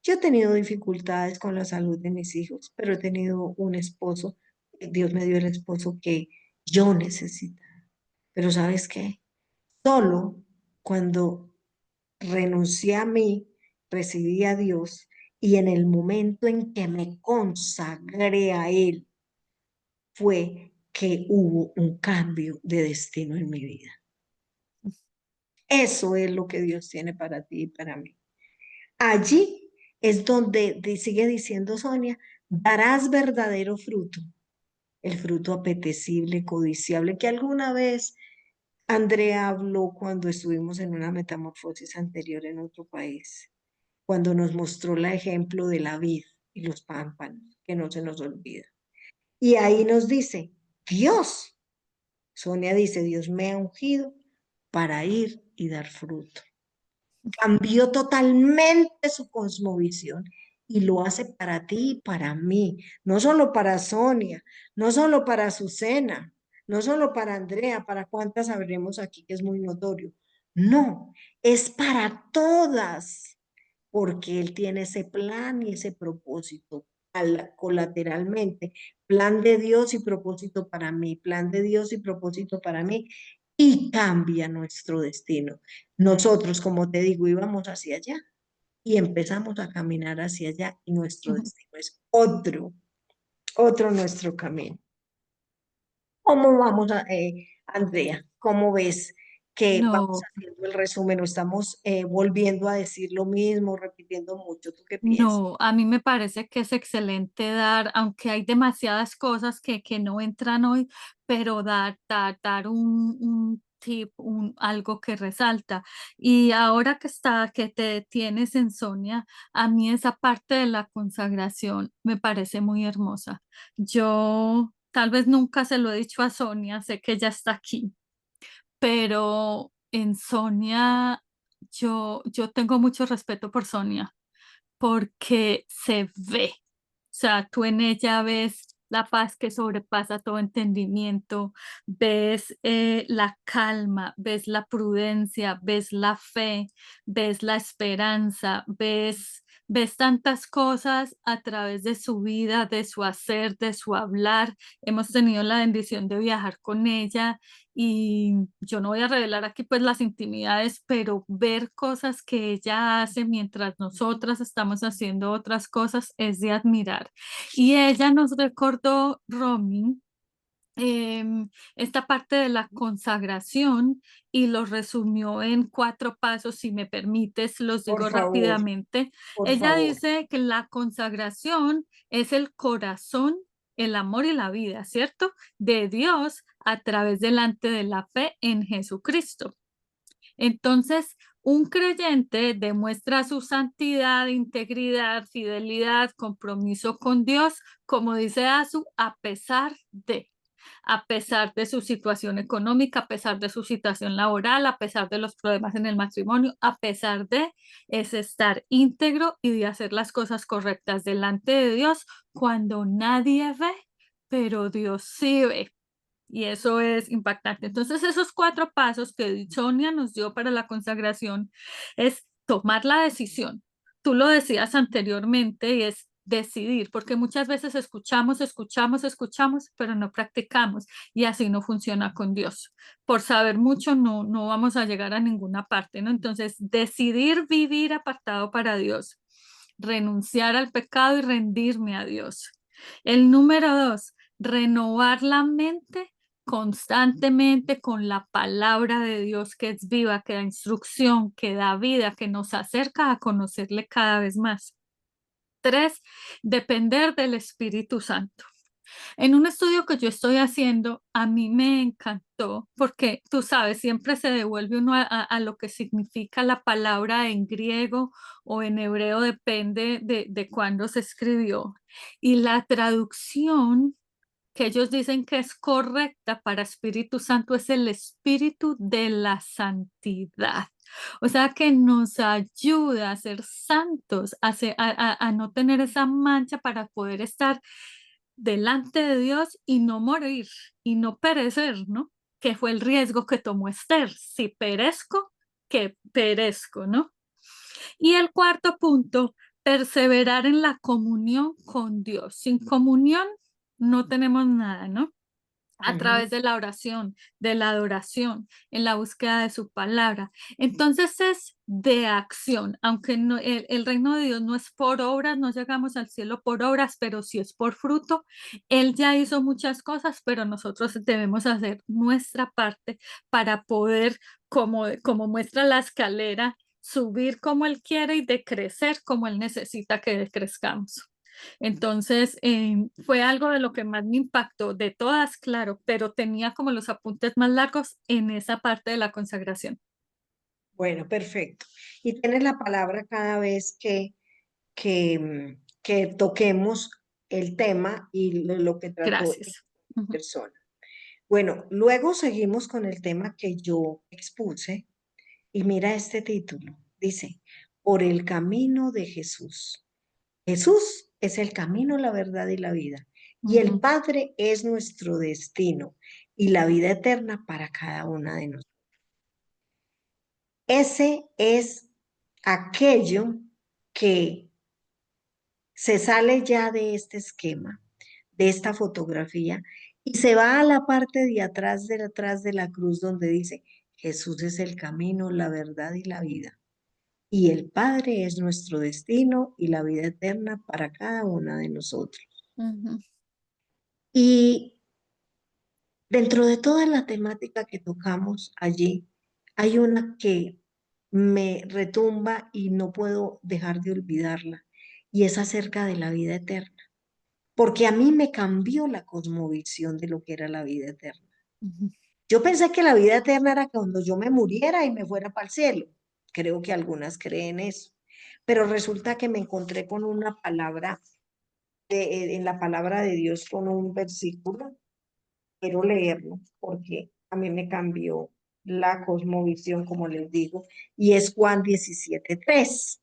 Yo he tenido dificultades con la salud de mis hijos, pero he tenido un esposo, Dios me dio el esposo que yo necesitaba. Pero ¿sabes qué? Solo cuando renuncié a mí, recibí a Dios y en el momento en que me consagré a Él, fue que hubo un cambio de destino en mi vida. Eso es lo que Dios tiene para ti y para mí. Allí es donde sigue diciendo Sonia, darás verdadero fruto, el fruto apetecible, codiciable, que alguna vez Andrea habló cuando estuvimos en una metamorfosis anterior en otro país, cuando nos mostró el ejemplo de la vid y los pámpanos, que no se nos olvida. Y ahí nos dice, Dios, Sonia dice, Dios me ha ungido para ir y dar fruto. Cambió totalmente su cosmovisión y lo hace para ti y para mí, no solo para Sonia, no solo para Azucena, no solo para Andrea, para cuántas sabremos aquí que es muy notorio. No, es para todas, porque él tiene ese plan y ese propósito colateralmente, plan de Dios y propósito para mí, plan de Dios y propósito para mí, y cambia nuestro destino. Nosotros, como te digo, íbamos hacia allá y empezamos a caminar hacia allá y nuestro destino es otro nuestro camino. ¿Cómo vamos Andrea? ¿Cómo ves que vamos No, haciendo el resumen o estamos volviendo a decir lo mismo, repitiendo mucho? ¿Tú qué piensas? no, a mí me parece que es excelente dar, aunque hay demasiadas cosas que no entran hoy, pero dar un tip, algo que resalta. Y ahora que te tienes en Sonia, a mí esa parte de la consagración me parece muy hermosa. Yo tal vez nunca se lo he dicho a Sonia, sé que ella está aquí, pero en Sonia yo tengo mucho respeto por Sonia porque se ve. O sea, tú en ella ves la paz que sobrepasa todo entendimiento, ves la calma, ves la prudencia, ves la fe, ves la esperanza, ves tantas cosas a través de su vida, de su hacer, de su hablar. Hemos tenido la bendición de viajar con ella y yo no voy a revelar aquí pues las intimidades, pero ver cosas que ella hace mientras nosotras estamos haciendo otras cosas es de admirar. Y ella nos recordó, Romy, esta parte de la consagración y lo resumió en 4 pasos, si me permites, los Por digo favor, rápidamente. por Ella favor. dice que la consagración es el corazón, el amor y la vida, ¿cierto? De Dios a través delante de la fe en Jesucristo. Entonces, un creyente demuestra su santidad, integridad, fidelidad, compromiso con Dios, como dice Asu, a pesar de su situación económica, a pesar de su situación laboral, a pesar de los problemas en el matrimonio, a pesar de es estar íntegro y de hacer las cosas correctas delante de Dios cuando nadie ve, pero Dios sí ve. Y eso es impactante. Entonces, esos 4 pasos que Sonia nos dio para la consagración es tomar la decisión. Tú lo decías anteriormente y es decidir, porque muchas veces escuchamos, pero no practicamos y así no funciona con Dios. Por saber mucho no vamos a llegar a ninguna parte, ¿no? Entonces, decidir vivir apartado para Dios, renunciar al pecado y rendirme a Dios. El número 2, renovar la mente constantemente con la palabra de Dios que es viva, que da instrucción, que da vida, que nos acerca a conocerle cada vez más. 3, depender del Espíritu Santo. En un estudio que yo estoy haciendo, a mí me encantó porque tú sabes, siempre se devuelve uno a lo que significa la palabra en griego o en hebreo, depende de cuándo se escribió. Y la traducción que ellos dicen que es correcta para Espíritu Santo es el espíritu de la santidad. O sea que nos ayuda a ser santos, a no tener esa mancha para poder estar delante de Dios y no morir y no perecer, ¿no? Que fue el riesgo que tomó Esther. Si perezco, que perezco, ¿no? Y el cuarto punto, perseverar en la comunión con Dios. Sin comunión no tenemos nada, ¿no? A Ujú. través de la oración, de la adoración, en la búsqueda de su palabra. Entonces es de acción, aunque el reino de Dios no es por obras, no llegamos al cielo por obras, pero sí es por fruto. Él ya hizo muchas cosas, pero nosotros debemos hacer nuestra parte para poder, como muestra la escalera, subir como Él quiere y de crecer como Él necesita que crezcamos. Entonces, fue algo de lo que más me impactó, de todas, claro, pero tenía como los apuntes más largos en esa parte de la consagración. Bueno, perfecto. Y tienes la palabra cada vez que toquemos el tema y lo que trató esta Gracias. Ujú, persona. Bueno, luego seguimos con el tema que yo expuse y mira este título. Dice, por el camino de Jesús. Jesús es el camino, la verdad y la vida. Y el ujú, Padre es nuestro destino y la vida eterna para cada una de nosotros. Ese es aquello que se sale ya de este esquema, de esta fotografía, y se va a la parte de atrás de la cruz donde dice, Jesús es el camino, la verdad y la vida. Y el Padre es nuestro destino y la vida eterna para cada una de nosotros. ujú, Y dentro de toda la temática que tocamos allí, hay una que me retumba y no puedo dejar de olvidarla, y es acerca de la vida eterna, porque a mí me cambió la cosmovisión de lo que era la vida eterna. ujú. Yo pensé que la vida eterna era cuando yo me muriera y me fuera para el cielo. Creo que algunas creen eso, pero resulta que me encontré con una palabra, en la palabra de Dios, con un versículo. Quiero leerlo porque a mí me cambió la cosmovisión, como les digo, y es Juan 17:3.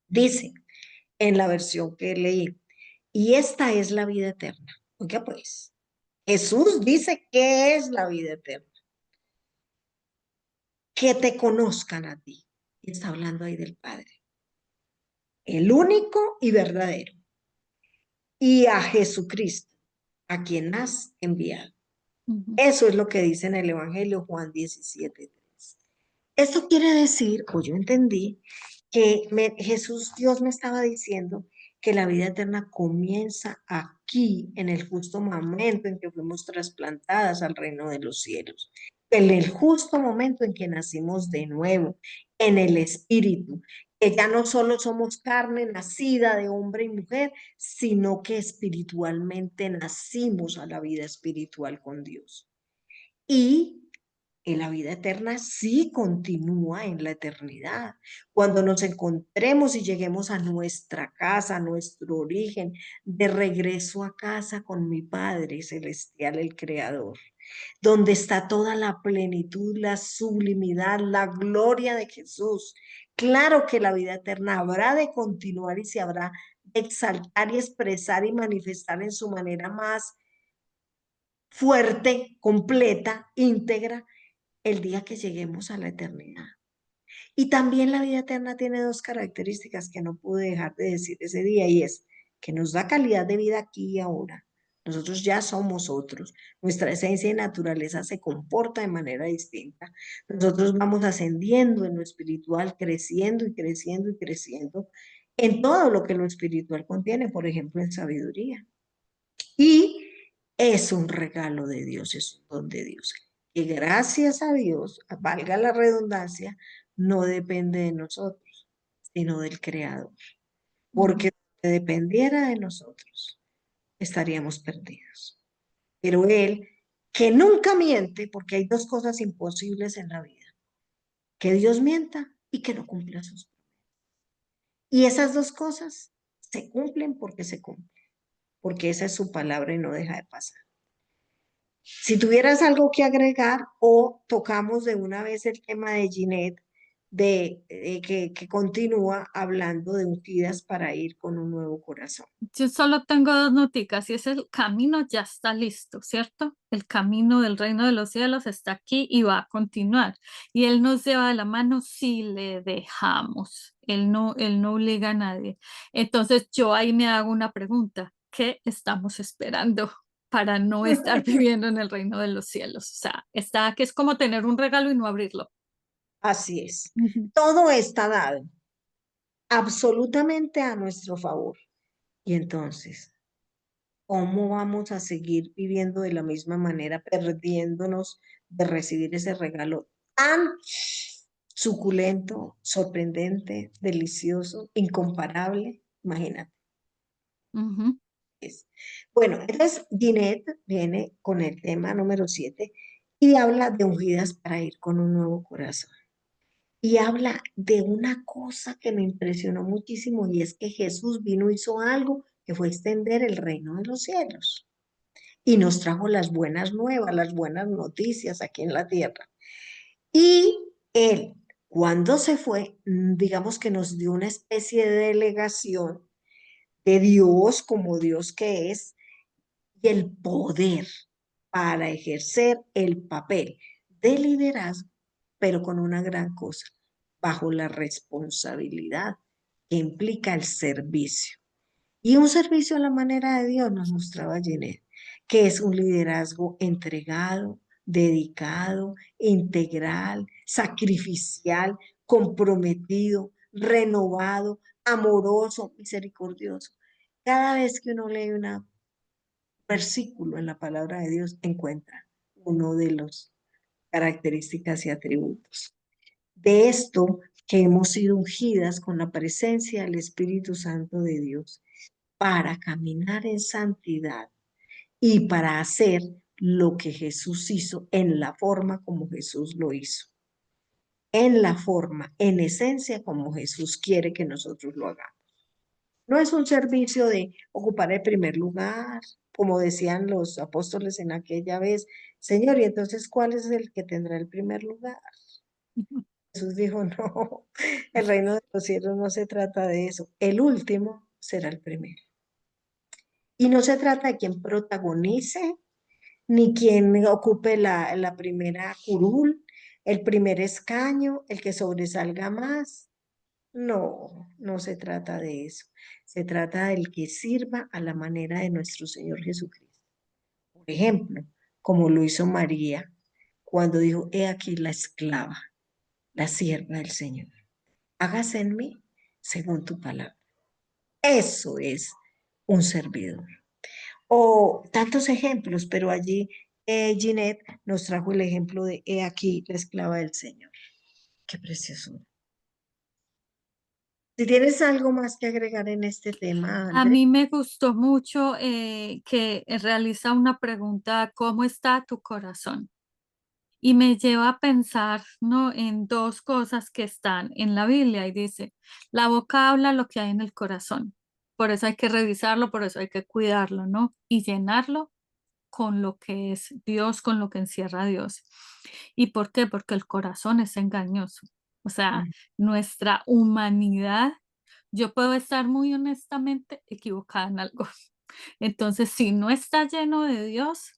Dice en la versión que leí, y esta es la vida eterna. Oiga, pues, Jesús dice que es la vida eterna, que te conozcan a ti. Y está hablando ahí del Padre, el único y verdadero, y a Jesucristo, a quien has enviado. Ujú, Eso es lo que dice en el Evangelio Juan 17:3. Esto quiere decir, o yo entendí, que Jesús, Dios me estaba diciendo que la vida eterna comienza aquí, en el justo momento en que fuimos trasplantadas al reino de los cielos, en el justo momento en que nacimos de nuevo, en el Espíritu, que ya no solo somos carne nacida de hombre y mujer, sino que espiritualmente nacimos a la vida espiritual con Dios. Y la vida eterna sí continúa en la eternidad. Cuando nos encontremos y lleguemos a nuestra casa, a nuestro origen, de regreso a casa con mi Padre Celestial, el Creador, donde está toda la plenitud, la sublimidad, la gloria de Jesús. Claro que la vida eterna habrá de continuar y se habrá de exaltar y expresar y manifestar en su manera más fuerte, completa, íntegra el día que lleguemos a la eternidad. Y también la vida eterna tiene dos características que no pude dejar de decir ese día, y es que nos da calidad de vida aquí y ahora. Nosotros ya somos otros. Nuestra esencia y naturaleza se comporta de manera distinta. Nosotros vamos ascendiendo en lo espiritual, creciendo y creciendo y creciendo en todo lo que lo espiritual contiene, por ejemplo, en sabiduría. Y es un regalo de Dios, es un don de Dios. Y gracias a Dios, valga la redundancia, no depende de nosotros, sino del Creador. ujú. Porque si dependiera de nosotros, estaríamos perdidos. Pero Él, que nunca miente, porque hay dos cosas imposibles en la vida, que Dios mienta y que no cumpla sus promesas. Y esas dos cosas se cumplen porque se cumplen, porque esa es su palabra y no deja de pasar. Si tuvieras algo que agregar o tocamos de una vez el tema de Ginette, que continúa hablando de ungidas para ir con un nuevo corazón. Yo solo tengo dos noticas y es el camino ya está listo, ¿cierto? El camino del reino de los cielos está aquí y va a continuar. Y Él nos lleva de la mano si le dejamos. Él no obliga a nadie. Entonces yo ahí me hago una pregunta. ¿Qué estamos esperando para no estar viviendo en el reino de los cielos? O sea, está que es como tener un regalo y no abrirlo. Así es. Ujú, Todo está dado absolutamente a nuestro favor. Y entonces, ¿cómo vamos a seguir viviendo de la misma manera, perdiéndonos de recibir ese regalo tan suculento, sorprendente, delicioso, incomparable. Imagínate. Ujú. Es. Bueno, entonces Ginette viene con el tema número 7 y habla de ungidas para ir con un nuevo corazón. Y habla de una cosa que me impresionó muchísimo y es que Jesús vino y hizo algo que fue extender el reino de los cielos y nos trajo las buenas nuevas, las buenas noticias aquí en la tierra. Y él, cuando se fue, digamos que nos dio una especie de delegación de Dios como Dios que es y el poder para ejercer el papel de liderazgo, pero con una gran cosa, bajo la responsabilidad que implica el servicio. Y un servicio a la manera de Dios nos mostraba Ginette, que es un liderazgo entregado, dedicado, integral, sacrificial, comprometido, renovado, amoroso, misericordioso. Cada vez que uno lee un versículo en la palabra de Dios, encuentra uno de los características y atributos. De esto que hemos sido ungidas con la presencia del Espíritu Santo de Dios para caminar en santidad y para hacer lo que Jesús hizo en la forma como Jesús lo hizo, en la forma, en esencia como Jesús quiere que nosotros lo hagamos. No es un servicio de ocupar el primer lugar, como decían los apóstoles en aquella vez, Señor, y entonces, ¿cuál es el que tendrá el primer lugar? Jesús dijo, no, el reino de los cielos no se trata de eso, el último será el primero. Y no se trata de quien protagonice, ni quien ocupe la primera curul, el primer escaño, el que sobresalga más. No, no se trata de eso. Se trata del que sirva a la manera de nuestro Señor Jesucristo. Por ejemplo, como lo hizo María cuando dijo, he aquí la esclava, la sierva del Señor. Hágase en mí según tu palabra. Eso es un servidor. O tantos ejemplos, pero allí Ginette nos trajo el ejemplo de he aquí la esclava del Señor. Qué precioso. Si tienes algo más que agregar en este tema, A André. mí me gustó mucho que realiza una pregunta, ¿cómo está tu corazón? Y me lleva a pensar, ¿no? En dos cosas que están en la Biblia y dice, la boca habla lo que hay en el corazón. Por eso hay que revisarlo, por eso hay que cuidarlo, ¿no? Y llenarlo con lo que es Dios, con lo que encierra Dios. ¿Y por qué? Porque el corazón es engañoso. O sea, Mm, nuestra humanidad, yo puedo estar muy honestamente equivocada en algo. Entonces, si no está lleno de Dios,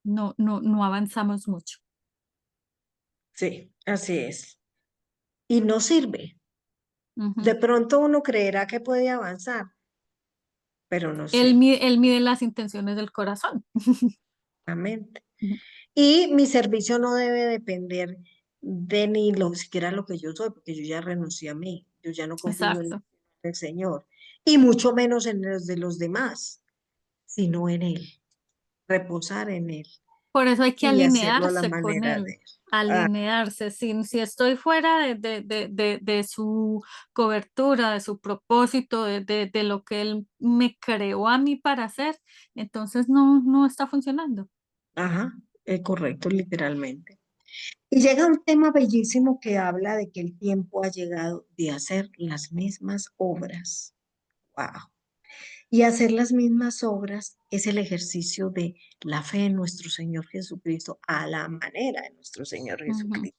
no avanzamos mucho. sí, así es. Y no sirve. Ujú. De pronto uno creerá que puede avanzar, pero no Él, sirve. él mide las intenciones del corazón. Amén. Ujú. Y mi servicio no debe depender de ni lo siquiera lo que yo soy, porque yo ya renuncié a mí. Yo ya no confío en Exacto. el Señor. Y mucho menos en los de los demás, sino en Él. Reposar en Él Por eso hay que y hacerlo a la alinearse con manera él, de Él. Ah, alinearse. Si estoy fuera de su cobertura, de su propósito, de lo que él me creó a mí para hacer, entonces no está funcionando. ajá, es correcto, literalmente. Y llega un tema bellísimo que habla de que el tiempo ha llegado de hacer las mismas obras. Wow. Y hacer las mismas obras es el ejercicio de la fe en nuestro Señor Jesucristo a la manera de nuestro Señor Ujú, Jesucristo.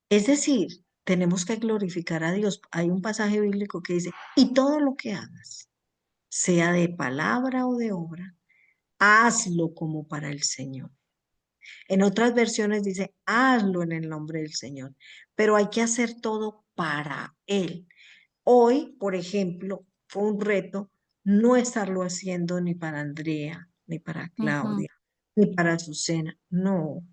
Es decir, tenemos que glorificar a Dios. Hay un pasaje bíblico que dice, y todo lo que hagas, sea de palabra o de obra, hazlo como para el Señor. En otras versiones dice, hazlo en el nombre del Señor, pero hay que hacer todo para Él. Hoy, por ejemplo, fue un reto no estarlo haciendo ni para Andrea, ni para ujú, Claudia, ni para Azucena. No,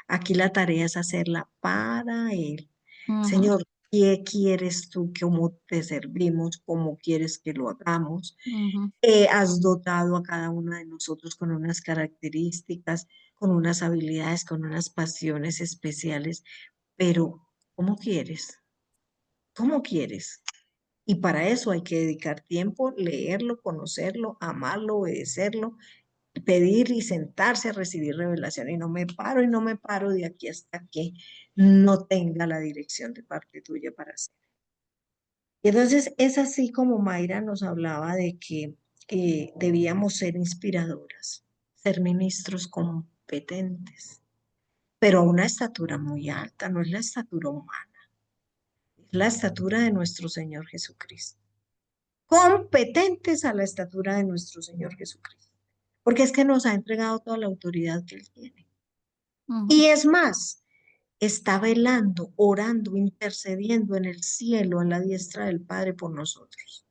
aquí la tarea es hacerla para Él. ujú, Señor, ¿qué quieres tú? ¿Cómo te servimos? ¿Cómo quieres que lo hagamos? ujú. Has dotado a cada uno de nosotros con unas características, con unas habilidades, con unas pasiones especiales pero ¿cómo quieres? ¿Cómo quieres? Y para eso hay que dedicar tiempo, leerlo, conocerlo, amarlo, obedecerlo, pedir y sentarse a recibir revelación. Y no me paro y no me paro de aquí hasta que no tenga la dirección de parte tuya para hacer. Y entonces es así como Mayra nos hablaba de que debíamos ser inspiradoras, ser ministros competentes, pero a una estatura muy alta, no es la estatura humana, es la estatura de nuestro Señor Jesucristo. Competentes a la estatura de nuestro Señor Jesucristo, porque es que nos ha entregado toda la autoridad que Él tiene. Ujú, Y es más, está velando, orando, intercediendo en el cielo, a la diestra del Padre por nosotros.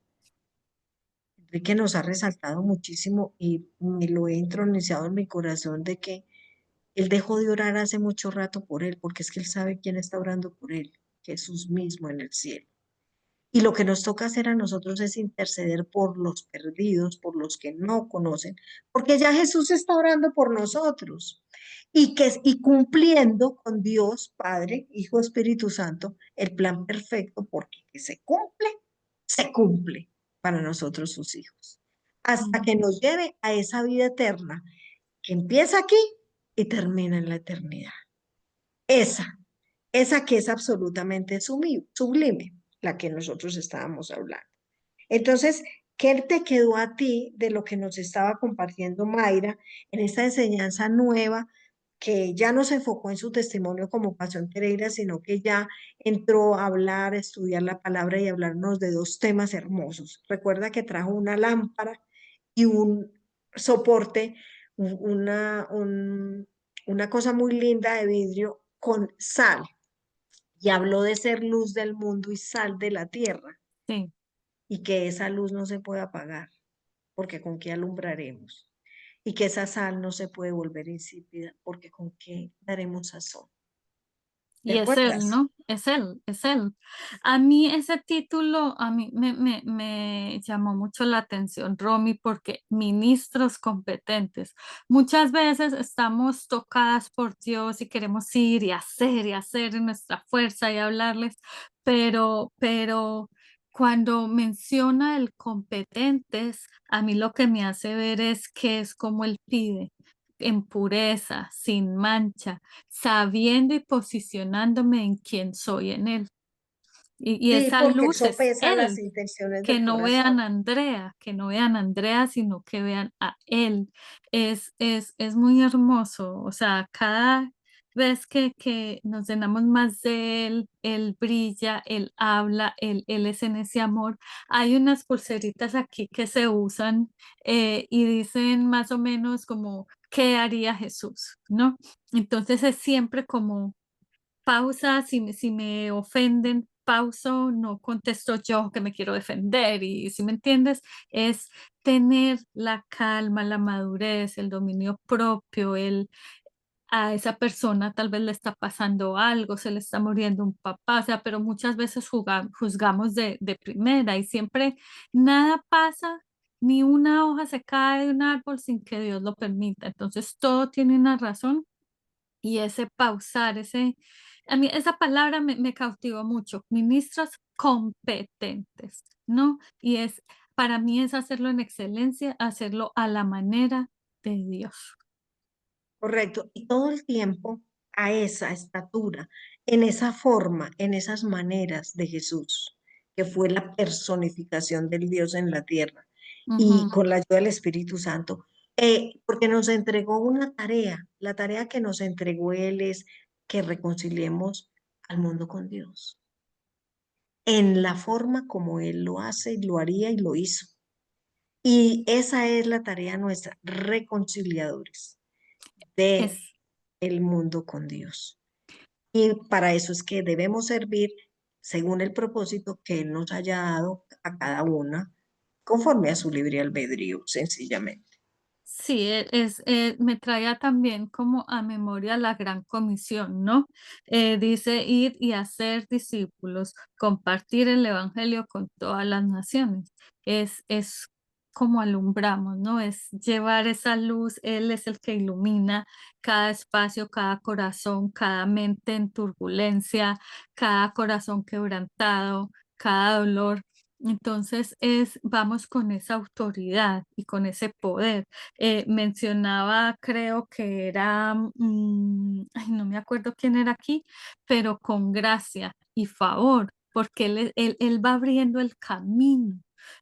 Enrique nos ha resaltado muchísimo y me lo he entronizado en mi corazón de que él dejó de orar hace mucho rato por él, porque es que él sabe quién está orando por él, Jesús mismo en el cielo. Y lo que nos toca hacer a nosotros es interceder por los perdidos, por los que no conocen, porque ya Jesús está orando por nosotros y cumpliendo con Dios, Padre, Hijo, Espíritu Santo, el plan perfecto, porque que se cumple para nosotros sus hijos, hasta que ujú, nos lleve a esa vida eterna que empieza aquí y termina en la eternidad. Esa, esa que es absolutamente sublime, la que nosotros estábamos hablando. Entonces, ¿qué te quedó a ti de lo que nos estaba compartiendo Mayra en esta enseñanza nueva que ya no se enfocó en su testimonio como pasó en Pereira, sino que ya entró a hablar, a estudiar la palabra y hablarnos de dos temas hermosos? Recuerda que trajo una lámpara y un soporte, un- una, un- una cosa muy linda de vidrio con sal y habló de ser luz del mundo y sal de la tierra sí. y que esa luz no se puede apagar, porque con qué alumbraremos, y que esa sal no se puede volver insípida, porque con qué daremos sazón. ¿Te Y es él, acuerdas? ¿no? Es él, es él. A mí ese título, a mí me llamó mucho la atención, Romy, porque ministros competentes. Muchas veces estamos tocadas por Dios y queremos ir y hacer en nuestra fuerza y hablarles, pero cuando menciona el competentes, a mí lo que me hace ver es que es como él pide, en pureza, sin mancha, sabiendo y posicionándome en quién soy en Él. Y Sí, esa porque luz eso es pesa las Él, intenciones que del no corazón. vean a Andrea, que no vean a Andrea, sino que vean a Él. Es muy hermoso, o sea, cada vez que nos llenamos más de Él, Él brilla, Él habla, Él es en ese amor. Hay unas pulseritas aquí que se usan y dicen más o menos como, ¿qué haría Jesús? ¿No? Entonces es siempre como pausa, si me ofenden, pauso, no contesto yo que me quiero defender y si me entiendes, es tener la calma, la madurez, el dominio propio, el a esa persona tal vez le está pasando algo, se le está muriendo un papá, o sea, pero muchas veces juzgamos de primera y siempre nada pasa, ni una hoja se cae de un árbol sin que Dios lo permita. Entonces todo tiene una razón y ese pausar, a mí esa palabra me cautivó mucho, ministros competentes, ¿no? Y para mí es hacerlo en excelencia, hacerlo a la manera de Dios. Correcto. Y todo el tiempo a esa estatura, en esa forma, en esas maneras de Jesús, que fue la personificación del Dios en la tierra, y Ujú. con la ayuda del Espíritu Santo, porque nos entregó una tarea. La tarea que nos entregó Él es que reconciliemos al mundo con Dios, en la forma como Él lo hace y lo haría y lo hizo. Y esa es la tarea nuestra, reconciliadores de Es el mundo con Dios. Y para eso es que debemos servir según el propósito que Él nos haya dado a cada una, conforme a su libre albedrío, sencillamente. Sí, me traía también como a memoria la gran comisión, ¿no? Dice ir y hacer discípulos, compartir el evangelio con todas las naciones. Es como alumbramos, ¿no? Es llevar esa luz, Él es el que ilumina cada espacio, cada corazón, cada mente en turbulencia, cada corazón quebrantado, cada dolor. Entonces vamos con esa autoridad y con ese poder. Mencionaba, creo que era, ay, no me acuerdo quién era aquí, pero con gracia y favor, porque él va abriendo el camino.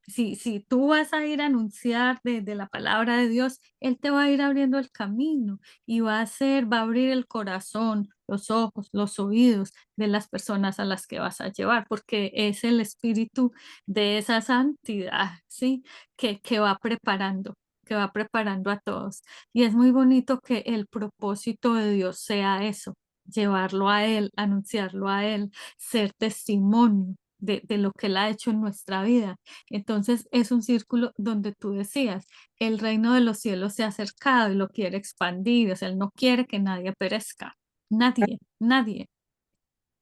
Si tú vas a ir a anunciar de la palabra de Dios, Él te va a ir abriendo el camino y va a abrir el corazón, los ojos, los oídos de las personas a las que vas a llevar, porque es el espíritu de esa santidad, ¿sí? Que va preparando, que va preparando a todos. Y es muy bonito que el propósito de Dios sea eso, llevarlo a Él, anunciarlo a Él, ser testimonio de lo que Él ha hecho en nuestra vida. Entonces es un círculo donde tú decías, el reino de los cielos se ha acercado y lo quiere expandir, o sea, Él no quiere que nadie perezca, nadie, nadie.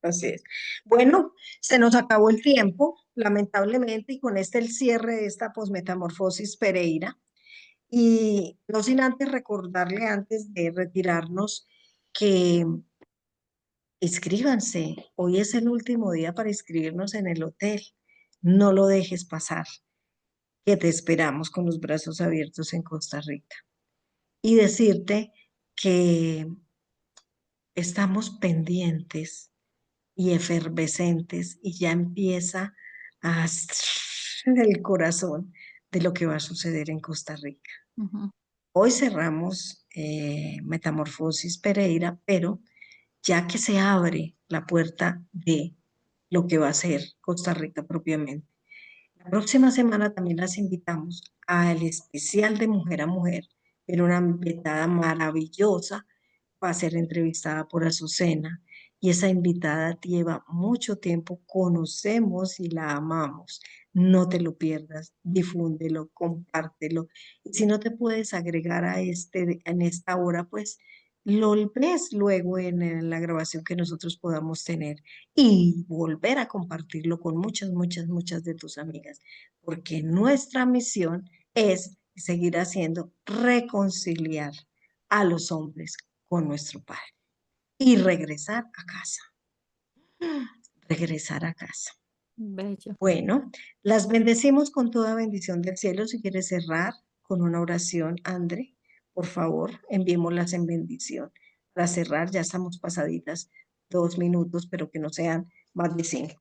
Así es. Bueno, se nos acabó el tiempo, lamentablemente, y con este el cierre de esta posmetamorfosis Pereira. Y no sin antes recordarle antes de retirarnos que inscríbanse. Hoy es el último día para inscribirnos en el hotel. No lo dejes pasar, que te esperamos con los brazos abiertos en Costa Rica. Y decirte que estamos pendientes y efervescentes y ya empieza a el corazón de lo que va a suceder en Costa Rica. Ujú. Hoy cerramos Metamorfosis Pereira, pero ya que se abre la puerta de lo que va a ser Costa Rica propiamente. La próxima semana también las invitamos al especial de Mujer a Mujer, pero una invitada maravillosa va a ser entrevistada por Azucena y esa invitada lleva mucho tiempo, conocemos y la amamos. No te lo pierdas, difúndelo, compártelo. Y si no te puedes agregar a en esta hora, pues lo ves luego en la grabación que nosotros podamos tener y volver a compartirlo con muchas, muchas, muchas de tus amigas, porque nuestra misión es seguir haciendo reconciliar a los hombres con nuestro Padre y regresar a casa, regresar a casa. Bello. Bueno, las bendecimos con toda bendición del cielo. Si quieres cerrar con una oración, André, por favor, enviémoslas en bendición. Para cerrar, ya estamos pasaditas 2 minutos, pero que no sean más de 5.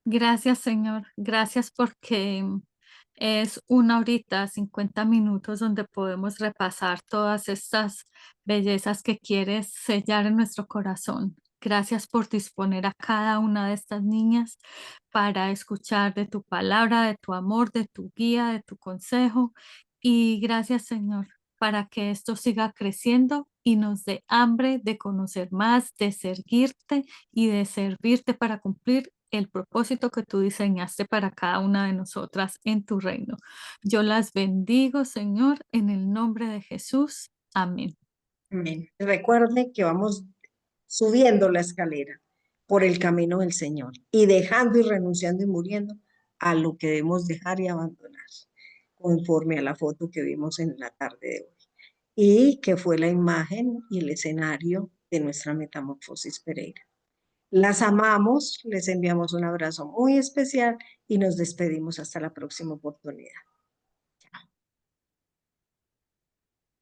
Gracias, Señor. Gracias porque es 1 horita, 50 minutos donde podemos repasar todas estas bellezas que quieres sellar en nuestro corazón. Gracias por disponer a cada una de estas niñas para escuchar de tu palabra, de tu amor, de tu guía, de tu consejo. Y gracias, Señor, para que esto siga creciendo y nos dé hambre de conocer más, de seguirte y de servirte para cumplir el propósito que tú diseñaste para cada una de nosotras en tu reino. Yo las bendigo, Señor, en el nombre de Jesús. Amén. Amén. Recuerde que vamos subiendo la escalera por el camino del Señor y dejando y renunciando y muriendo a lo que debemos dejar y abandonar, conforme a la foto que vimos en la tarde de hoy, y que fue la imagen y el escenario de nuestra metamorfosis Pereira. Las amamos, les enviamos un abrazo muy especial y nos despedimos hasta la próxima oportunidad.